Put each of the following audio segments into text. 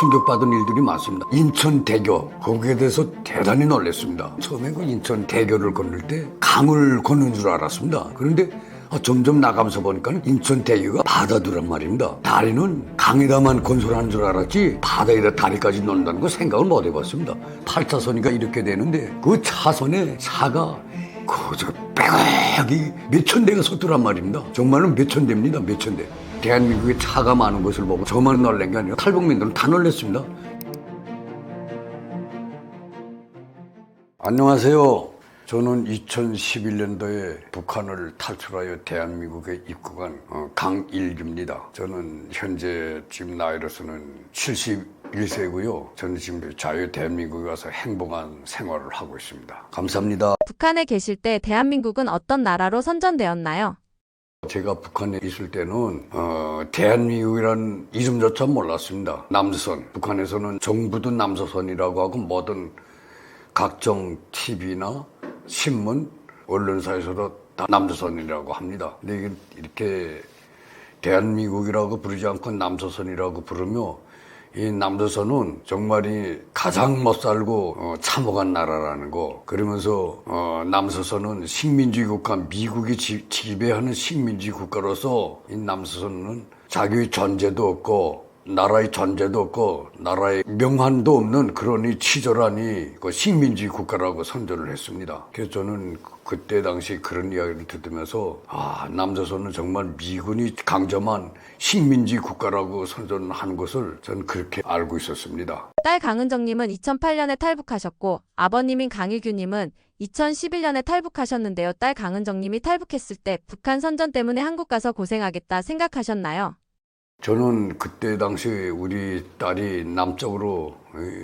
충격받은 일들이 많습니다. 인천대교, 거기에 대해서 대단히 놀랐습니다. 처음에 그 인천대교를 건널 때 강을 걷는 줄 알았습니다. 그런데 점점 나가면서 보니까 인천대교가 바다더란 말입니다. 다리는 강에다만 건설하는 줄 알았지 바다에다 다리까지 놓는다는 거 생각을 못 해봤습니다. 8차선이가 이렇게 되는데 그 차선에 차가 그저 빼곡하게 몇천 대가 섰더란 말입니다. 정말로 몇천 대입니다. 몇천 대. 대한민국에 차가 많은 것을 보고 저만 놀란 게 아니라 탈북민들은 다 놀랐습니다. 안녕하세요. 저는 2011년도에 북한을 탈출하여 대한민국에 입국한 강일규입니다. 저는 현재 지금 나이로서는 71세고요. 저는 지금 자유 대한민국에 와서 행복한 생활을 하고 있습니다. 감사합니다. 북한에 계실 때 대한민국은 어떤 나라로 선전되었나요? 제가 북한에 있을 때는 대한민국이라는 이름조차 몰랐습니다. 남조선. 북한에서는 정부도 남조선이라고 하고 뭐든 각종 TV나 신문, 언론사에서도 다 남조선이라고 합니다. 근데 이렇게 대한민국이라고 부르지 않고 남조선이라고 부르며 이 남조선은 정말이 가장 못 살고 참혹한 나라라는 거. 그러면서 남조선은 식민지 국가, 미국이 지배하는 식민지 국가로서 이 남조선은 자기의 존재도 없고 나라의 존재도 없고 나라의 명한도 없는 그러니 치졸하니 그 식민지 국가라고 선전을 했습니다. 그래서 저는 그때 당시 그런 이야기를 들으면서 남조선은 정말 미군이 강점한 식민지 국가라고 선전하는 것을 저는 그렇게 알고 있었습니다. 딸 강은정님은 2008년에 탈북하셨고 아버님인 강일규님은 2011년에 탈북하셨는데요. 딸 강은정님이 탈북했을 때 북한 선전 때문에 한국 가서 고생하겠다 생각하셨나요? 저는 그때 당시 우리 딸이 남쪽으로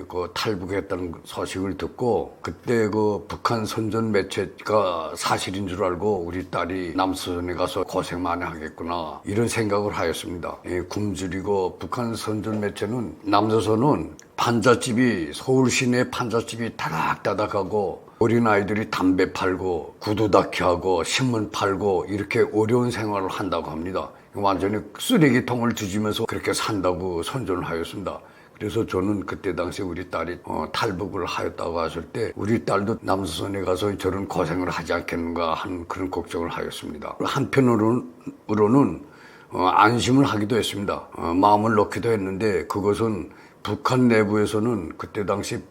그 탈북했다는 소식을 듣고 그때 그 북한 선전 매체가 사실인 줄 알고 우리 딸이 남조선에 가서 고생 많이 하겠구나 이런 생각을 하였습니다. 굶주리고 북한 선전 매체는 남조선은 판잣집이 서울 시내 판잣집이 다닥다닥하고 어린아이들이 담배 팔고 구두 닦이하고 신문 팔고 이렇게 어려운 생활을 한다고 합니다. 완전히 쓰레기통을 뒤지면서 그렇게 산다고 선전을 하였습니다. 그래서 저는 그때 당시 우리 딸이 탈북을 하였다고 하실 때 우리 딸도 남조선에 가서 저런 고생을 하지 않겠는가 하는 그런 걱정을 하였습니다. 한편으로는 안심을 하기도 했습니다. 마음을 놓기도 했는데 그것은 북한 내부에서는 그때 당시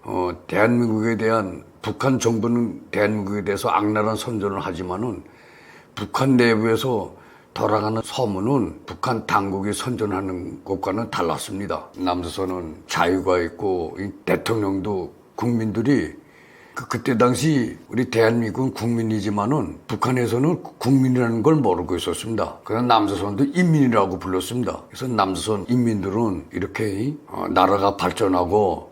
대한민국에 대한 북한 정부는 대한민국에 대해서 악랄한 선전을 하지만은 북한 내부에서 돌아가는 소문은 북한 당국이 선전하는 것과는 달랐습니다. 남조선은 자유가 있고 대통령도 국민들이 그때 당시 우리 대한민국은 국민이지만은 북한에서는 국민이라는 걸 모르고 있었습니다. 그래서 남조선도 인민이라고 불렀습니다. 그래서 남조선 인민들은 이렇게 나라가 발전하고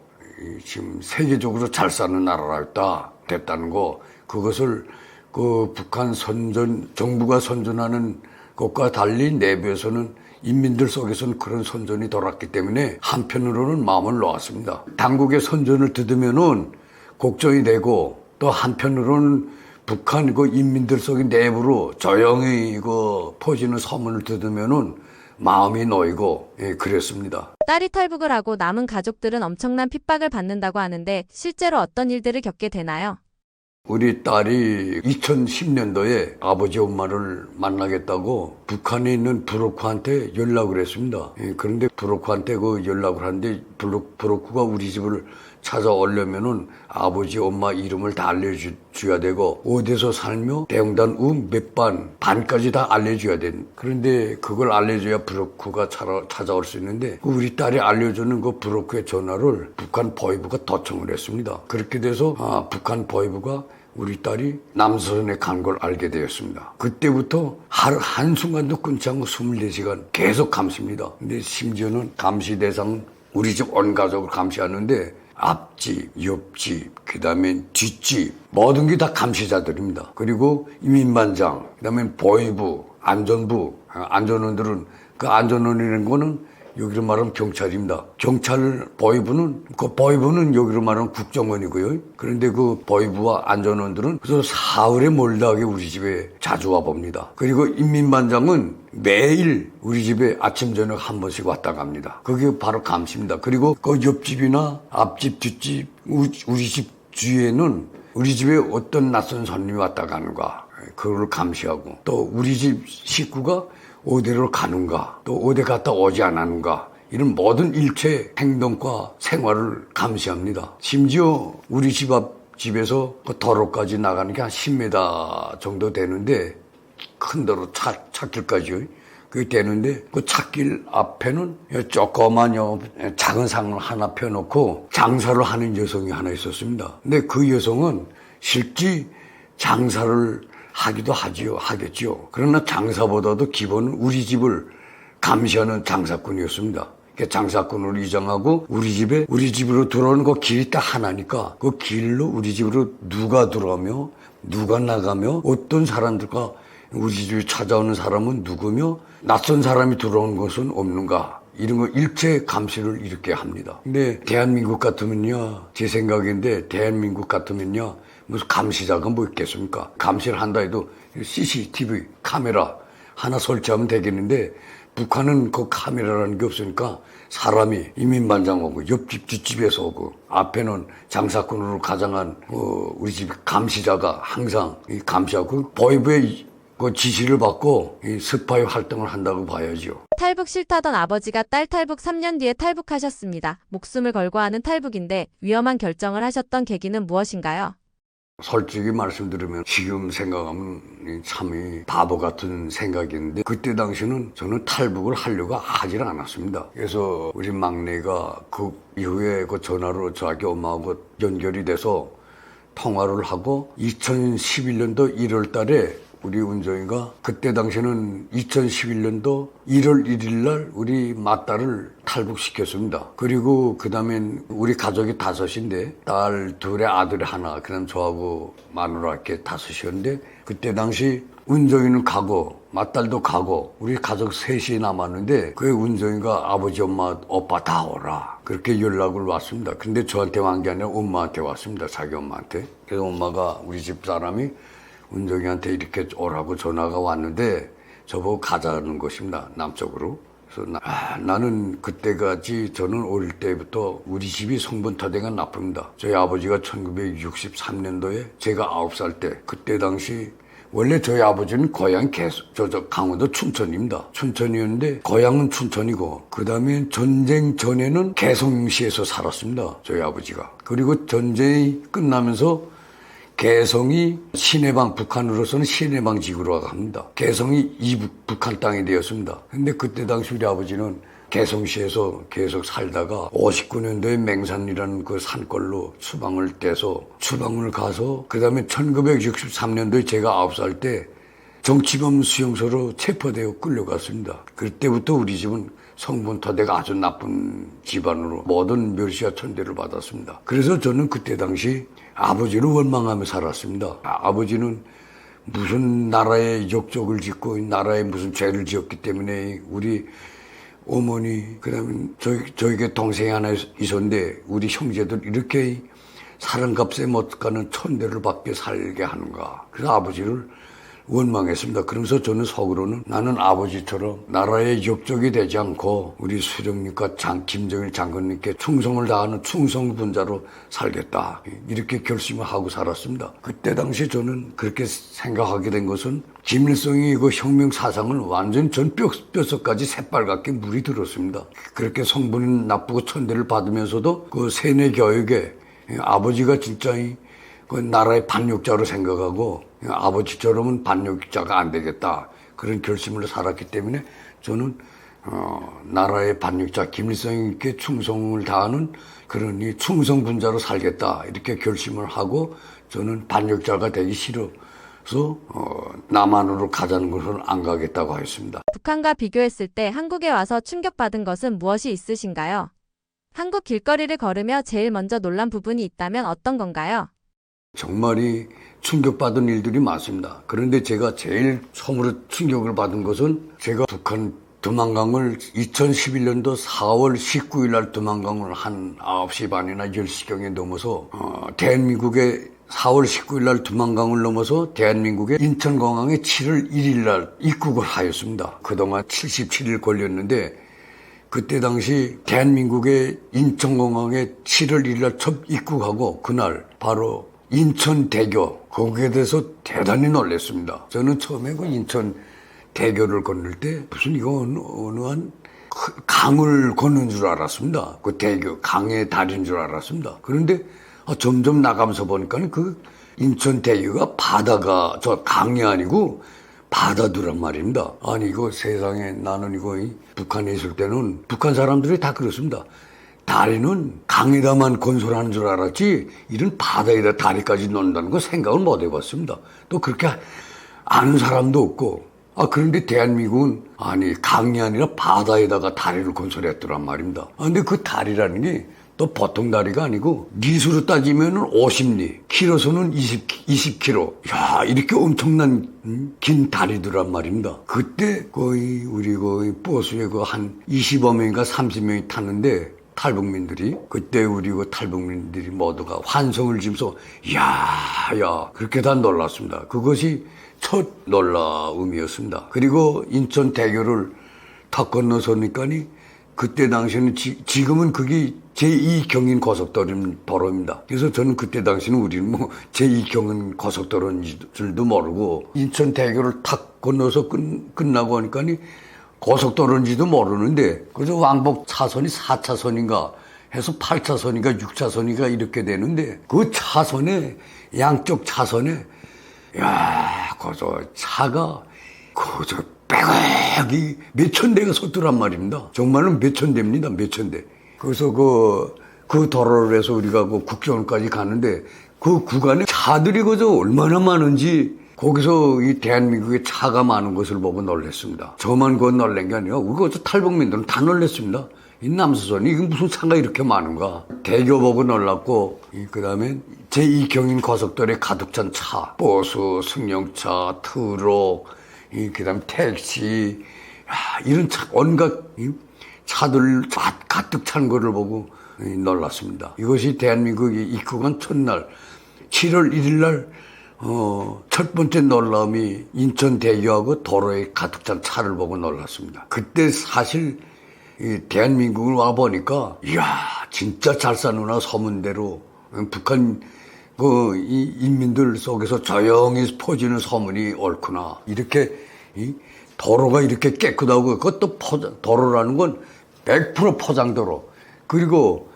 지금 세계적으로 잘 사는 나라가 됐다는 거 그것을 그 북한 정부가 선전하는 것과 달리 내부에서는 인민들 속에서는 그런 선전이 돌았기 때문에 한편으로는 마음을 놓았습니다. 당국의 선전을 듣으면은 걱정이 되고 또 한편으로는 북한 그 인민들 속의 내부로 조용히 퍼지는 소문을 듣으면은 마음이 놓이고 그랬습니다. 딸이 탈북을 하고 남은 가족들은 엄청난 핍박을 받는다고 하는데 실제로 어떤 일들을 겪게 되나요? 우리 딸이 2010년도에 아버지 엄마를 만나겠다고 북한에 있는 브로커한테 연락을 했습니다. 그런데 브로커한테 그 연락을 하는데 브로커가 우리 집을 찾아오려면은 아버지 엄마 이름을 다 알려줘야 되고 어디서 살며 대형단 우 몇 반까지 다 알려줘야 돼. 그런데 그걸 알려줘야 브로커가 찾아올 수 있는데 우리 딸이 알려주는 그 브로커의 전화를 북한 보위부가 도청을 했습니다. 그렇게 돼서 북한 보위부가 우리 딸이 남조선에 간 걸 알게 되었습니다. 그때부터 하루 한순간도 끊지 않고 24시간 계속 감시입니다. 근데 심지어는 감시 대상은 우리 집 온 가족을 감시하는데 앞집, 옆집, 그다음에 뒷집 모든 게 다 감시자들입니다. 그리고 이민반장, 그다음에 보위부, 안전부, 안전원들은 그 안전원이라는 거는 여기로 말하면 경찰입니다. 경찰 보위부는 여기로 말하면 국정원이고요. 그런데 그 보위부와 안전원들은 그래서 사흘에 몰다하게 우리 집에 자주 와봅니다. 그리고 인민반장은 매일 우리 집에 아침 저녁 한 번씩 왔다 갑니다. 그게 바로 감시입니다. 그리고 그 옆집이나 앞집 뒷집 우리 집 주위에는 우리 집에 어떤 낯선 손님이 왔다 가는가 그걸 감시하고 또 우리 집 식구가 어디로 가는가 또 어디 갔다 오지 않았는가 이런 모든 일체 행동과 생활을 감시합니다. 심지어 우리 집 앞집에서 그 도로까지 나가는 게 한 10m 정도 되는데 큰 도로 찻길까지요. 그게 되는데 그 찻길 앞에는 조그만 작은 상을 하나 펴놓고 장사를 하는 여성이 하나 있었습니다. 근데 그 여성은 실제 장사를 하기도 하겠지요. 그러나 장사보다도 기본은 우리 집을 감시하는 장사꾼이었습니다. 장사꾼으로 이장하고 우리 집으로 들어오는 그 길이 딱 하나니까 그 길로 우리 집으로 누가 들어오며 누가 나가며 어떤 사람들과 우리 집에 찾아오는 사람은 누구며 낯선 사람이 들어오는 것은 없는가 이런 거 일체 감시를 이렇게 합니다. 근데 대한민국 같으면요 제 생각인데 대한민국 같으면요 무슨 감시자가 뭐 있겠습니까? 감시를 한다 해도 CCTV 카메라 하나 설치하면 되겠는데 북한은 그 카메라라는 게 없으니까 사람이 인민반장 오고 옆집 뒷집에서 오고 앞에는 장사꾼으로 가장한 우리 집 감시자가 항상 감시하고 보위부의 그 지시를 받고 이 스파이 활동을 한다고 봐야죠. 탈북 싫다던 아버지가 딸 탈북 3년 뒤에 탈북하셨습니다. 목숨을 걸고 하는 탈북인데 위험한 결정을 하셨던 계기는 무엇인가요? 솔직히 말씀드리면 지금 생각하면 참이 바보 같은 생각인데 그때 당시는 저는 탈북을 하려고 하질 않았습니다. 그래서 우리 막내가 그 이후에 그 전화로 저희 엄마하고 연결이 돼서 통화를 하고 2011년도 1월 달에 우리 운정이가 그때 당시에는 2011년도 1월 1일 날 우리 맏딸을 탈북시켰습니다. 그리고 그 다음엔 우리 가족이 5인데 딸 2에 아들 하나 그다음 저하고 마누라 이렇게 5이었는데 그때 당시 운정이는 가고 맏딸도 가고 우리 가족 3이 남았는데 그 운정이가 아버지 엄마 오빠 다 오라 그렇게 연락을 왔습니다. 근데 저한테 온 게 아니라 엄마한테 왔습니다. 자기 엄마한테. 그래서 엄마가 우리 집 사람이 운정이한테 이렇게 오라고 전화가 왔는데 저보고 가자는 것입니다. 남쪽으로. 그래서 나는 그때까지 저는 어릴 때부터 우리 집이 성분토대가 나쁩니다. 저희 아버지가 1963년도에 제가 9살 때 그때 당시 원래 저희 아버지는 고향이 강원도 춘천입니다. 춘천이었는데 고향은 춘천이고 그 다음에 전쟁 전에는 개성시에서 살았습니다. 저희 아버지가. 그리고 전쟁이 끝나면서 개성이 신해방 북한으로서는 신해방 지구로 갑니다. 개성이 이북 북한 땅이 되었습니다. 근데 그때 당시 우리 아버지는 개성시에서 계속 살다가 59년도에 맹산이라는 그 산골로 추방을 떼서 추방을 가서 그 다음에 1963년도에 제가 9살 때 정치범 수용소로 체포되어 끌려갔습니다. 그때부터 우리 집은 성분토대가 아주 나쁜 집안으로 모든 멸시와 천대를 받았습니다. 그래서 저는 그때 당시 아버지를 원망하며 살았습니다. 아버지는 무슨 나라의 역적을 짓고 나라에 무슨 죄를 지었기 때문에 우리 어머니 그다음에 저에게 동생이 하나 있었는데 우리 형제들 이렇게 사랑값에 못 가는 천대를 받게 살게 하는가. 그래서 아버지를 원망했습니다. 그러면서 저는 속으로는 나는 아버지처럼 나라의 역적이 되지 않고 우리 수령님과 김정일 장군님께 충성을 다하는 충성분자로 살겠다. 이렇게 결심을 하고 살았습니다. 그때 당시 저는 그렇게 생각하게 된 것은 김일성이 그 혁명 사상을 완전 전 뼛속까지 새빨갛게 물이 들었습니다. 그렇게 성분이 나쁘고 천대를 받으면서도 그 세뇌 교육에 아버지가 진짜 그 나라의 반역자로 생각하고 아버지처럼은 반역자가 안 되겠다. 그런 결심을 살았기 때문에 저는 나라의 반역자 김일성께 충성을 다하는 그런 이 충성분자로 살겠다. 이렇게 결심을 하고 저는 반역자가 되기 싫어서 남한으로 가자는 것을 안 가겠다고 했습니다. 북한과 비교했을 때 한국에 와서 충격받은 것은 무엇이 있으신가요? 한국 길거리를 걸으며 제일 먼저 놀란 부분이 있다면 어떤 건가요? 정말이 충격받은 일들이 많습니다. 그런데 제가 제일 처음으로 충격을 받은 것은 제가 북한 두만강을 2011년도 4월 19일 날 두만강을 한 9시 반이나 10시경에 넘어서 대한민국의 4월 19일 날 두만강을 넘어서 대한민국의 인천공항에 7월 1일 날 입국을 하였습니다. 그동안 77일 걸렸는데 그때 당시 대한민국의 인천공항에 7월 1일 날 첫 입국하고 그날 바로 인천대교 거기에 대해서 대단히 놀랐습니다. 저는 처음에 그 인천대교를 건널 때 무슨 이거 어느 한 강을 걷는 줄 알았습니다. 그 대교 강의 다리인 줄 알았습니다. 그런데 점점 나가면서 보니까 그 인천대교가 바다가 저 강이 아니고 바다더란 말입니다. 아니 이거 세상에 나는 이거 북한에 있을 때는 북한 사람들이 다 그렇습니다. 다리는 강에다만 건설하는 줄 알았지 이런 바다에다 다리까지 놓는다는 거 생각을 못 해봤습니다. 또 그렇게 아는 사람도 없고 그런데 대한민국은 아니 강이 아니라 바다에다가 다리를 건설했더란 말입니다. 근데 그 다리라는 게 또 보통 다리가 아니고 리수로 따지면 50리, 키로수는 20km. 야 이렇게 엄청난 긴 다리더란 말입니다. 그때 거의 우리 거의 버스에 그 한 25명인가 30명이 탔는데 탈북민들이 그때 우리 그 탈북민들이 모두가 환성을 지면서 야 그렇게 다 놀랐습니다. 그것이 첫 놀라움이었습니다. 그리고 인천대교를 탁 건너서니까니 그때 당시에는 지금은 그게 제2경인 고속도로입니다. 그래서 저는 그때 당시는 우리는 뭐 제2경인 고속도로인 줄도 모르고 인천대교를 탁 건너서 끝나고 하니까니 고속도로인지도 모르는데 그래서 왕복 차선이 4차선인가 해서 8차선인가 6차선인가 이렇게 되는데 그 차선에 양쪽 차선에 그저 차가 그저 빼곡이 몇천 대가 섰더란 말입니다. 정말로 몇천 대입니다. 몇천 대. 그래서 그 도로를 해서 우리가 그 국정원까지 가는데 그 구간에 차들이 그저 얼마나 많은지 거기서 이 대한민국에 차가 많은 것을 보고 놀랐습니다. 저만 그거 놀란 게 아니라 우리 그 탈북민들은 다 놀랐습니다. 이 남수선이 이게 무슨 차가 이렇게 많은가. 대교 보고 놀랐고 그 다음에 제2경인 고속도로에 가득 찬 차, 버스, 승용차, 트럭, 그 다음에 택시, 이런 온갖 차들 가득 찬 거를 보고 놀랐습니다. 이것이 대한민국이 입국한 첫날 7월 1일 날 첫 번째 놀라움이 인천대교하고 도로에 가득 찬 차를 보고 놀랐습니다. 그때 사실 대한민국을 와보니까 이야 진짜 잘 사는구나. 소문대로 북한 이 인민들 속에서 조용히 퍼지는 소문이 옳구나. 이렇게 도로가 이렇게 깨끗하고 그것도 도로라는 건 100% 포장도로. 그리고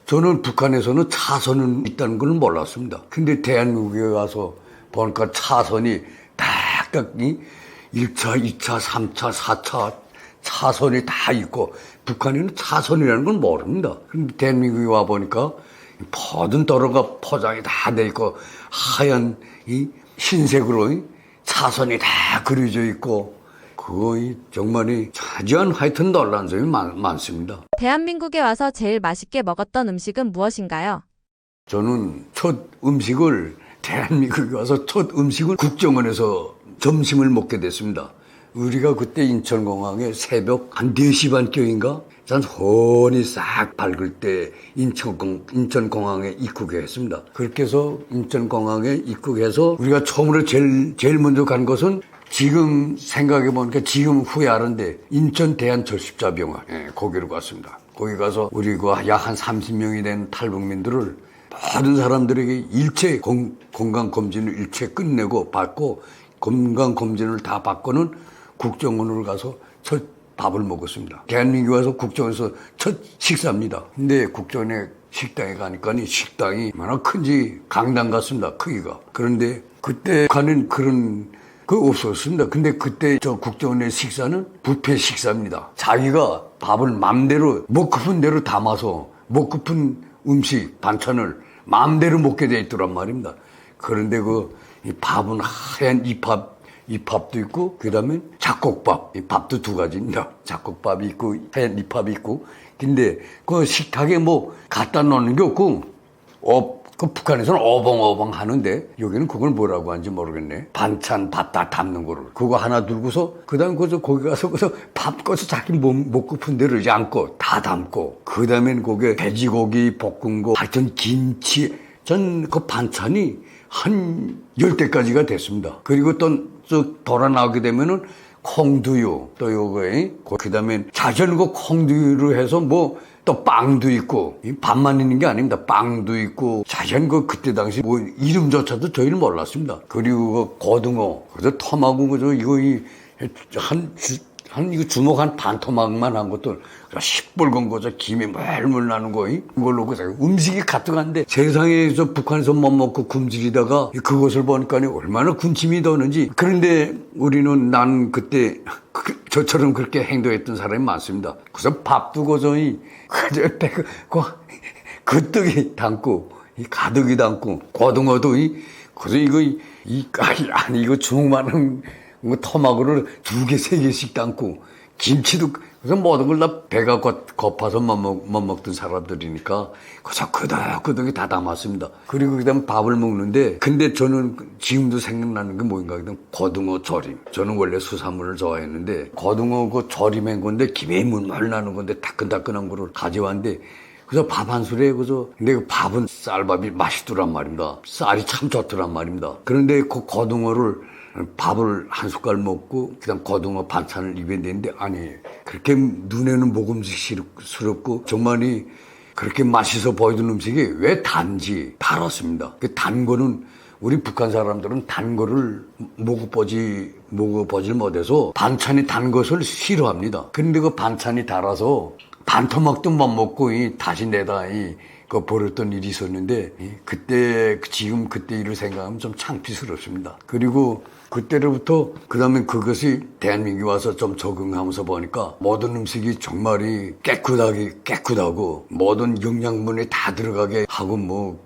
저는 북한에서는 차선은 있다는 걸 몰랐습니다. 근데 대한민국에 와서 보니까 차선이 딱딱 1차, 2차, 3차, 4차 차선이 다 있고 북한에는 차선이라는 걸 모릅니다. 근데 대한민국에 와 보니까 모든 도로가 포장이 다 돼 있고 하얀 흰색으로 차선이 다 그려져 있고 거의 정말 자주한 하여튼 놀란 점이 많습니다. 대한민국에 와서 제일 맛있게 먹었던 음식은 무엇인가요? 저는 대한민국에 와서 첫 음식을 국정원에서 점심을 먹게 됐습니다. 우리가 그때 인천공항에 새벽 한 4시 반경인가? 전 훤히 싹 밝을 때 인천공항에 입국했습니다. 그렇게 해서 인천공항에 입국해서 우리가 처음으로 제일 먼저 간 것은 지금 생각해보니까 지금 후회하는데 인천 대한절십자병원 거기로 갔습니다. 거기 가서 우리 약 한 30명이 된 탈북민들을 모든 사람들에게 일체 건강검진을 일체 끝내고 받고 건강검진을 다 받고는 국정원으로 가서 첫 밥을 먹었습니다. 대한민국에 와서 국정원에서 첫 식사입니다. 근데 국정원에 식당에 가니까 식당이 얼마나 큰지 강당 같습니다. 크기가. 그런데 그때 가는 그런 없었습니다. 근데 그때 저 국정원의 식사는 뷔페 식사입니다. 자기가 밥을 맘대로 먹고픈 대로 담아서 먹고픈 음식 반찬을 마음대로 먹게 돼 있더란 말입니다. 그런데 이 밥은 하얀 이 밥도 있고 그다음에 잡곡밥, 이 밥도 두 가지입니다. 잡곡밥이 있고 하얀 이 밥이 있고. 근데 그 식탁에 뭐 갖다 놓는 게 없고 그 북한에서는 어벙어벙 하는데 여기는 그걸 뭐라고 하는지 모르겠네. 반찬 밥 다 담는 거를. 그거 하나 들고서 그다음 거기서 거기 가서 밥 꺼서 자기 목 고픈 대로 양껏 다 담고 그다음엔 거기에 돼지고기 볶은 거 하여튼 김치 전 그 반찬이 한 10대까지가 됐습니다. 그리고 또 돌아 나오게 되면은 콩두유 또 요거에 그다음에 자전거 콩두유로 해서 뭐 또 빵도 있고 밥만 있는 게 아닙니다. 빵도 있고 자전거 그때 당시 뭐 이름조차도 저희는 몰랐습니다. 그리고 그 고등어 그저 토막고 그저 이거 한 이거 주먹 한 반 토막만 한 것도 시뻘건 거죠. 김이 물물 나는 거 이걸로 음식이 가득한데 세상에 저 북한에서 못 먹고 굶주리다가 그것을 보니까 얼마나 군침이 도는지. 그런데 우리는 난 그때 저처럼 그렇게 행동했던 사람이 많습니다. 그래서 밥도 고저히 그 떡이 담고 가득이 담고 고등어도 그래서 이거 주먹만한 토막으로 2개, 3개씩 담고 김치도 그래서 모든 걸 다 배가 고파서 못 먹던 사람들이니까 그래서 끄덕끄덕이 다 담았습니다. 그리고 그다음 밥을 먹는데 근데 저는 지금도 생각나는 게 뭐인가 하면 고등어 조림. 저는 원래 수산물을 좋아했는데 고등어 그 조림한 건데 김이 물물 나는 건데 따끈따끈한 거를 가져왔는데 그래서 밥 한 술에 그래서 근데 그 밥은 쌀밥이 맛있더란 말입니다. 쌀이 참 좋더란 말입니다. 그런데 그 고등어를 밥을 한 숟갈 먹고 그다음 고등어 반찬을 입에 냈는데 아니 그렇게 눈에는 먹음직스럽고 정말이 그렇게 맛있어 보이던 음식이 왜 단지 달았습니다. 그 단 거는 우리 북한 사람들은 단 거를 먹어보질 못해서 반찬이 단 것을 싫어합니다. 그런데 그 반찬이 달아서 반토막도 못 먹고 다시 내다 그 버렸던 일이 있었는데 지금 그때 일을 생각하면 좀 창피스럽습니다. 그리고 그때로부터 그다음에 그것이 대한민국에 와서 좀 적응하면서 보니까 모든 음식이 정말이 깨끗하고 모든 영양분이 다 들어가게 하고 뭐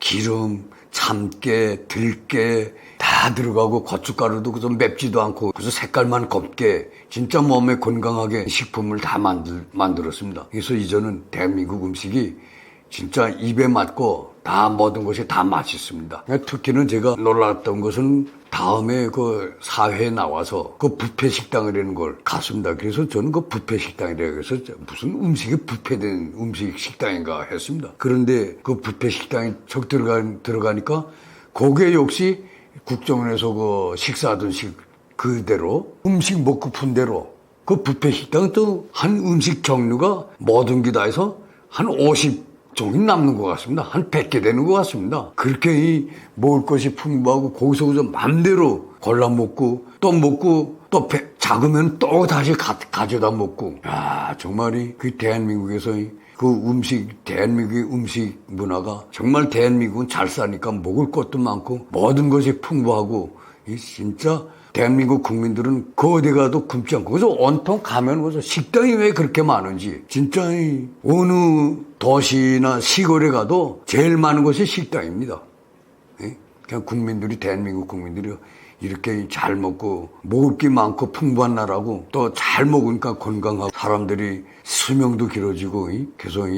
기름, 참깨, 들깨 다 들어가고 고춧가루도 좀 맵지도 않고 그래서 색깔만 곱게 진짜 몸에 건강하게 식품을 다 만들었습니다. 그래서 이제는 대한민국 음식이 진짜 입에 맞고 다 모든 것이 다 맛있습니다. 특히는 제가 놀랐던 것은 다음에 그 사회에 나와서 그 뷔페 식당이라는 걸 갔습니다. 그래서 저는 그 뷔페 식당이라고 해서 무슨 음식이 뷔페된 음식 식당인가 했습니다. 그런데 그 뷔페 식당에 적 들어가니까 거기에 역시 국정원에서 그 식사하던 그대로 음식 먹고 푼 대로 그 뷔페 식당은 또 한 음식 종류가 모든 게 다 해서 한 50종이 남는 것 같습니다. 한 100개 되는 것 같습니다. 그렇게 먹을 것이 풍부하고 거기서 맘대로 골라 먹고 또 작으면 또 다시 가져다 먹고. 야, 정말이 그 대한민국에서 대한민국의 음식 문화가 정말 대한민국은 잘 사니까 먹을 것도 많고 모든 것이 풍부하고 진짜 대한민국 국민들은 그 어디 가도 굶지 않고 그래서 온통 가면 그래서 식당이 왜 그렇게 많은지 진짜 어느 도시나 시골에 가도 제일 많은 것이 식당입니다. 그냥 대한민국 국민들이 이렇게 잘 먹고 먹을 게 많고 풍부한 나라고 또 잘 먹으니까 건강하고 사람들이 수명도 길어지고 계속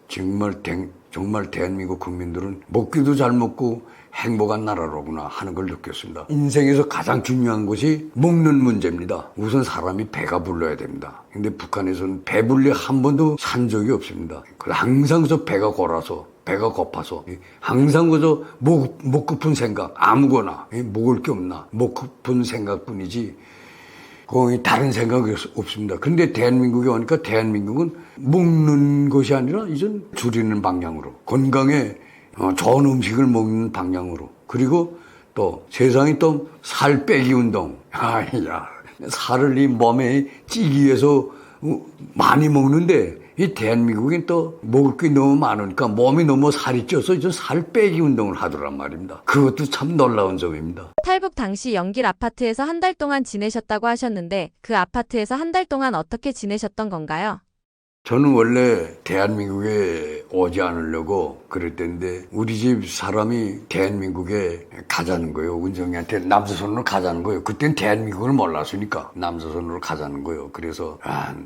정말 대한민국 국민들은 먹기도 잘 먹고 행복한 나라로구나 하는 걸 느꼈습니다. 인생에서 가장 중요한 것이 먹는 문제입니다. 우선 사람이 배가 불러야 됩니다. 근데 북한에서는 배불리 한 번도 산 적이 없습니다. 항상 배가 고파서 항상 먹고픈 생각 아무거나 먹을 게 없나 먹고픈 생각뿐이지 거의 다른 생각이 없습니다. 그런데 대한민국에 오니까 대한민국은 먹는 것이 아니라 이젠 줄이는 방향으로 건강에 좋은 음식을 먹는 방향으로 그리고 또 세상이 또 살 빼기 운동 살을 이 몸에 찌기 위해서 많이 먹는데 이 대한민국엔 또 먹을 게 너무 많으니까 몸이 너무 살이 쪄서 이제 살 빼기 운동을 하더란 말입니다. 그것도 참 놀라운 점입니다. 탈북 당시 영길 아파트에서 한 달 동안 지내셨다고 하셨는데 그 아파트에서 한 달 동안 어떻게 지내셨던 건가요? 저는 원래 대한민국에 오지 않으려고 그랬는데 우리 집 사람이 대한민국에 가자는 거예요. 은정이한테 남조선으로 가자는 거예요. 그땐 대한민국을 몰랐으니까 남조선으로 가자는 거예요. 그래서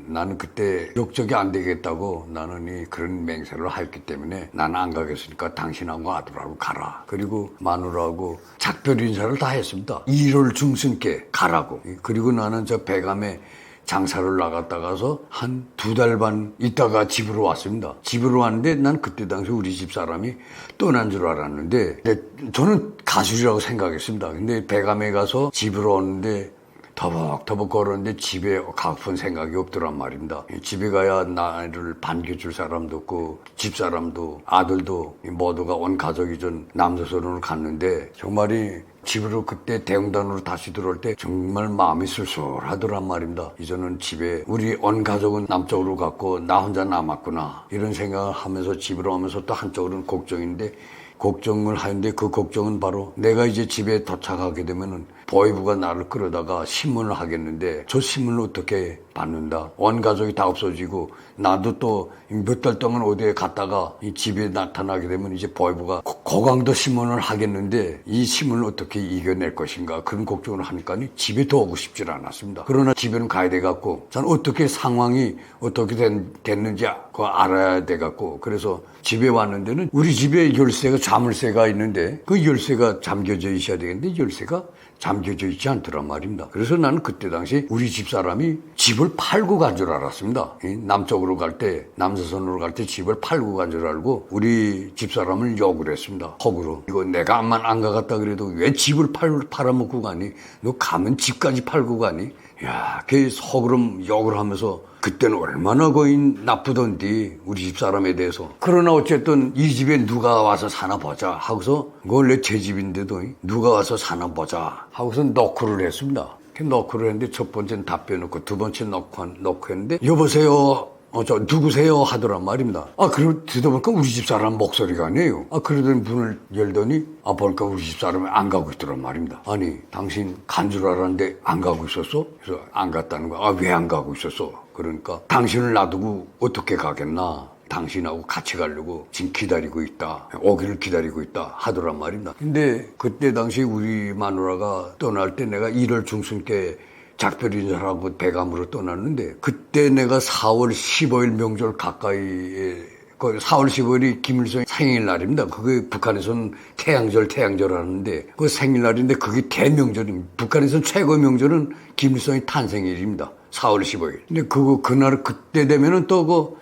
나는 그때 욕적이 안 되겠다고 나는 그런 맹세를 했기 때문에 나는 안 가겠으니까 당신하고 아들하고 가라. 그리고 마누라하고 작별 인사를 다 했습니다. 1월 중순께 가라고. 그리고 나는 저 배감에 장사를 나갔다가서 한 2달 반 있다가 집으로 왔습니다. 집으로 왔는데 난 그때 당시 우리 집 사람이 떠난 줄 알았는데 저는 가수라고 생각했습니다. 근데 배감에 가서 집으로 오는데 터벅터벅 걸었는데 집에 가고픈 생각이 없더란 말입니다. 집에 가야 나를 반겨줄 사람도 없고 집사람도 아들도 모두가 온 가족이 전 남조선으로 갔는데 정말이 집으로 그때 대웅단으로 다시 들어올 때 정말 마음이 쓸쓸하더란 말입니다. 이제는 집에 우리 온 가족은 남쪽으로 갔고 나 혼자 남았구나 이런 생각을 하면서 집으로 오면서 또 한쪽으로는 걱정인데 걱정을 하는데 그 걱정은 바로 내가 이제 집에 도착하게 되면은 보이부가 나를 끌어다가 신문을 하겠는데 저 신문을 어떻게 받는다. 온 가족이 다 없어지고 나도 또 몇 달 동안 어디에 갔다가 이 집에 나타나게 되면 이제 보이부가 고강도 신문을 하겠는데 이 신문을 어떻게 이겨낼 것인가 그런 걱정을 하니까 집에 더 오고 싶지 않았습니다. 그러나 집에는 가야 돼갖고 저는 어떻게 상황이 어떻게 됐는지 그거 알아야 돼갖고 그래서 집에 왔는데는 우리 집에 열쇠가 자물쇠가 있는데 그 열쇠가 잠겨져 있어야 되겠는데 열쇠가 잠겨져 있지 않더란 말입니다. 그래서 나는 그때 당시 우리 집사람이 집을 팔고 간 줄 알았습니다. 남쪽으로 갈 때, 남조선으로 갈 때 집을 팔고 간 줄 알고 우리 집사람을 욕을 했습니다. 허구로. 이거 내가 안 가갔다 그래도 왜 집을 팔아먹고 가니? 너 가면 집까지 팔고 가니? 야, 걔 허구름 욕을 하면서 그때는 얼마나 거의 나쁘던디 우리 집사람에 대해서. 그러나 어쨌든 이 집에 누가 와서 사나 보자 하고서 원래 제 집인데도 누가 와서 사나 보자 하고서 너크를 했습니다. 너크를 했는데 첫 번째는 답변 넣고 두 번째 넣고 했는데 여보세요 저 누구세요 하더란 말입니다. 그리고 듣다보니까 우리 집사람 목소리가 아니에요. 그러더니 문을 열더니 보니까 우리 집사람이 안 가고 있더란 말입니다. 아니 당신 간 줄 알았는데 안 가고 있었어? 그래서 안 갔다는 거야. 왜 안 가고 있었어? 그러니까 당신을 놔두고 어떻게 가겠나? 당신하고 같이 가려고 지금 기다리고 있다. 오기를 기다리고 있다 하더란 말입니다. 근데 그때 당시 우리 마누라가 떠날 때 내가 1월 중순께 작별 인사를 하고 배감으로 떠났는데 그때 내가 4월 15일 명절 가까이에 4월 15일이 김일성의 생일날입니다. 그게 북한에서는 태양절 하는데 그 생일날인데 그게 대명절입니다. 북한에서는 최고의 명절은 김일성의 탄생일입니다. 4월 15일. 근데 그날 그때 되면은 또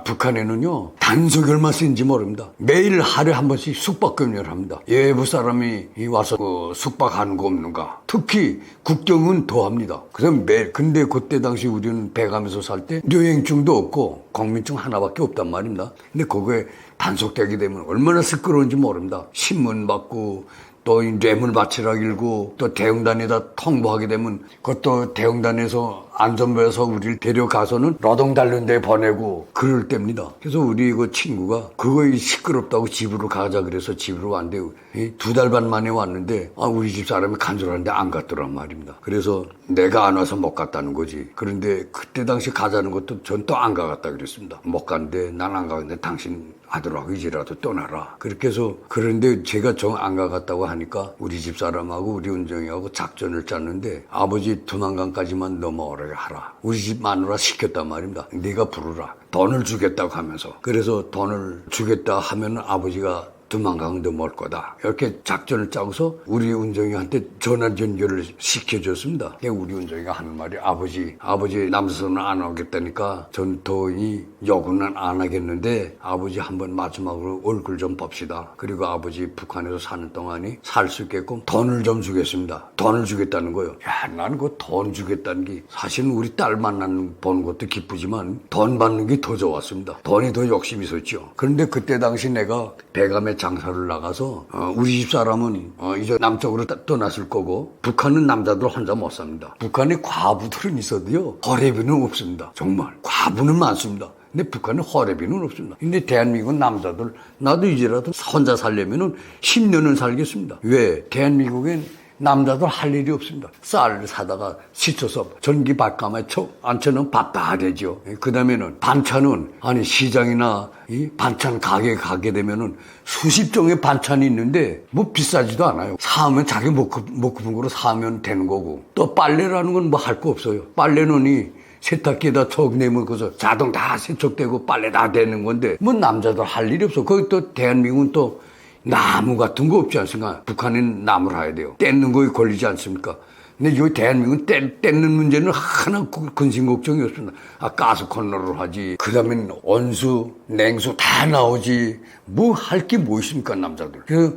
북한에는요, 단속이 얼마 센지 모릅니다. 매일 하루에 한 번씩 숙박검열을 합니다. 외부 사람이 와서 숙박하는 거 없는가. 특히 국경은 더 합니다. 그래서 근데 그때 당시 우리는 배가면서 살 때 여행증도 없고 국민증 하나밖에 없단 말입니다. 근데 그거에 단속되게 되면 얼마나 시끄러운지 모릅니다. 신문 받고 또 뇌물 바치락 일고 또 대응단에다 통보하게 되면 그것도 대응단에서 안전부에서 우리를 데려가서는 노동단련대 보내고 그럴 때입니다. 그래서 우리 그 친구가 그거 시끄럽다고 집으로 가자 그래서 집으로 왔는데 2달 반 만에 왔는데 우리 집 사람이 간 줄 알았는데 안 갔더란 말입니다. 그래서 내가 안 와서 못 갔다는 거지. 그런데 그때 당시 가자는 것도 전 또 안 가갔다 그랬습니다. 못 갔는데 난 안 가는데 당신 아들하고 이제라도 떠나라. 그렇게 해서 그런데 제가 정 안 가갔다고 하니까 우리 집사람하고 우리 은정이하고 작전을 짰는데 아버지 두만강까지만 넘어오라게 하라. 우리 집 마누라 시켰단 말입니다. 네가 부르라. 돈을 주겠다고 하면서. 그래서 돈을 주겠다 하면 아버지가 두만강 넘어올 거다. 이렇게 작전을 짜고서 우리 은정이한테 전화 연결을 시켜줬습니다. 우리 은정이가 하는 말이 아버지 남서는 안 오겠다니까 전 더 이 요구는 안 하겠는데 아버지 한번 마지막으로 얼굴 좀 봅시다. 그리고 아버지 북한에서 사는 동안이 살 수 있게끔 돈을 좀 주겠습니다. 돈을 주겠다는 거예요. 야, 나는 그 돈 주겠다는 게 사실은 우리 딸 보는 것도 기쁘지만 돈 받는 게 더 좋았습니다. 돈이 더 욕심이 있었죠. 그런데 그때 당시 내가 배감에 장사를 나가서 우리 집 사람은 이제 남쪽으로 떠났을 거고 북한은 남자들 혼자 못 삽니다. 북한에 과부들은 있어도요 허례비는 없습니다. 정말 과부는 많습니다. 근데 북한은 허례비는 없습니다. 근데 대한민국은 남자들 나도 이제라도 혼자 살려면은 10년은 살겠습니다. 왜? 대한민국엔 남자들 할 일이 없습니다. 쌀 사다가 씻어서 전기 밥감에 앉혀놓으면 밥 다 되죠. 그 다음에는 반찬은, 아니, 시장이나 이 반찬 가게 가게 되면은 수십 종의 반찬이 있는데 뭐 비싸지도 않아요. 사면 자기 먹고픈 거로 사면 되는 거고. 또 빨래라는 건 뭐 할 거 없어요. 빨래는 이 세탁기에다 척 내면 그래서 자동 다 세척되고 빨래 다 되는 건데 뭐 남자들 할 일이 없어. 거기 또 대한민국은 또 나무 같은 거 없지 않습니까? 북한은 나무를 해야 돼요. 떼는 거에 걸리지 않습니까? 근데 여기 대한민국은 떼는 문제는 하나 근심 걱정이 없습니다. 가스 코너를 하지. 그 다음엔 온수, 냉수 다 나오지. 뭐 할 게 뭐 있습니까, 남자들. 그래서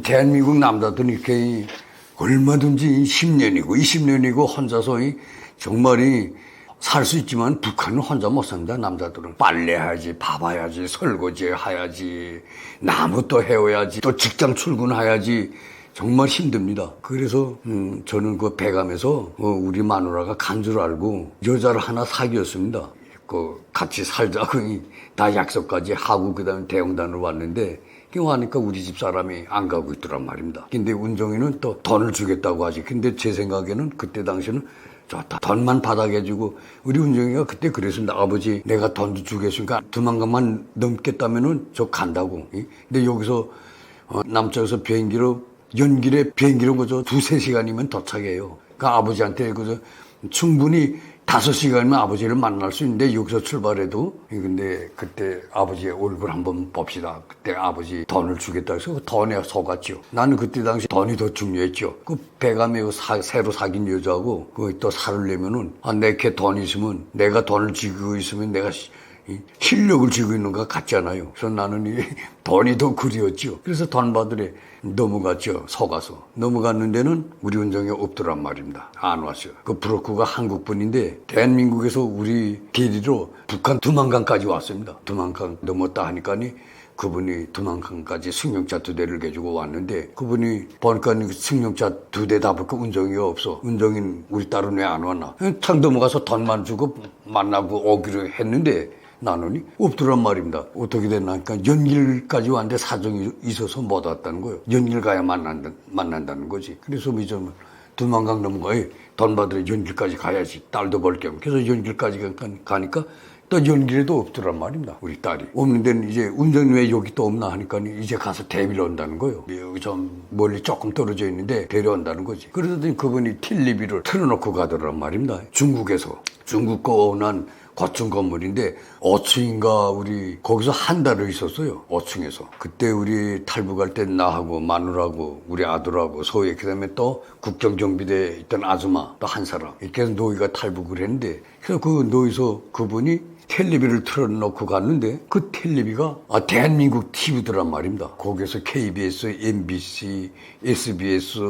대한민국 남자들은 이렇게 얼마든지 10년이고 20년이고 혼자서 정말이 살 수 있지만 북한은 혼자 못 삽니다. 남자들은 빨래해야지, 밥 해야지, 설거지 해야지, 나무 또 해야지, 또 직장 출근해야지. 정말 힘듭니다. 그래서 저는 그 배감에서 우리 마누라가 간 줄 알고 여자를 하나 사귀었습니다. 같이 살자고 다 약속까지 하고 그다음에 대형단으로 왔는데 와니까 우리 집 사람이 안 가고 있더란 말입니다. 근데 운정이는 또 돈을 주겠다고 하지. 근데 제 생각에는 그때 당시는 좋다. 돈만 받아가지고 우리 운정이가 그때 그랬습니다. 아버지 내가 돈도 주겠으니까 두만강만 넘겠다면은 저 간다고. 근데 여기서 남쪽에서 연길에 비행기로 그저 2-3시간이면 도착해요. 그러니까 아버지한테 그저 충분히 5시간이면 아버지를 만날 수 있는데 여기서 출발해도. 근데 그때 아버지의 얼굴 한번 봅시다. 그때 아버지 돈을 주겠다 해서 그 돈에 속았죠. 나는 그때 당시 돈이 더 중요했죠. 그 배감에 새로 사귄 여자하고 또 살을 내면은 내게 돈이 있으면 내가 돈을 쥐고 있으면 내가 실력을 쥐고 있는 것 같잖아요. 그래서 나는 돈이 더 그리웠죠. 그래서 돈 받으러 넘어갔죠. 속아서. 넘어갔는 데는 우리 운정이 없더란 말입니다. 안 왔어요. 그 브로커가 한국분인데 대한민국에서 우리 대리로 북한 두만강까지 왔습니다. 두만강 넘었다 하니까니 그분이 두만강까지 승용차 2대를 가지고 왔는데 그분이 보니까 승용차 2대 다 볼까 운정이가 없어. 운정인 우리 딸은 왜 안 왔나? 창 넘어가서 돈만 주고 만나고 오기로 했는데 나누니 없더란 말입니다. 어떻게 됐나 하니까 연길까지 왔는데 사정이 있어서 못 왔다는 거예요. 연길 가야 만난다는 거지. 그래서 이제는 두만강 넘어가 돈 받으러 연길까지 가야지. 딸도 볼 겸. 그래서 연길까지 가니까 또 연길에도 없더란 말입니다. 우리 딸이. 없는 데는 이제 운전이 왜 여기 또 없나 하니까 이제 가서 대비를 온다는 거예요. 여기 좀 멀리 조금 떨어져 있는데 데려온다는 거지. 그러더니 그분이 텔레비를 틀어놓고 가더란 말입니다. 중국 거 오난 고층 건물인데 5층인가 우리 거기서 한 달을 있었어요. 5층에서. 그때 우리 탈북할 때 나하고 마누라하고 우리 아들하고 소희 그다음에 또 국정정비대에 있던 아줌마 또 한 사람 이렇게 해서 노이가 탈북을 했는데 그래서 그 노이서 그분이 텔레비를 틀어놓고 갔는데 그 텔레비가 대한민국 TV더란 말입니다. 거기서 KBS, MBC, SBS,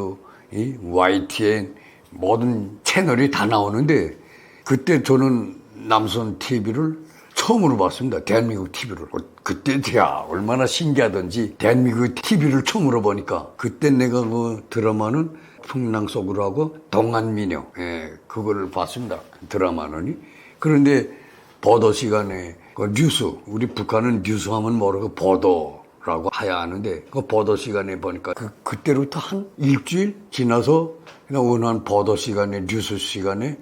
YTN 모든 채널이 다 나오는데 그때 저는 남선 TV를 처음으로 봤습니다. 대한민국 TV를. 그때 얼마나 신기하던지 대한민국 TV를 처음으로 보니까 그때 내가 그 드라마는 풍랑 속으로 하고 동안미녀 그거를 봤습니다. 드라마는. 그런데 보도 시간에 그 뉴스 우리 북한은 뉴스하면 모르고 보도라고 해야 하는데 그 보도 시간에 보니까 그때로부터 한 일주일 지나서 그냥 원하는 보도 시간에 뉴스 시간에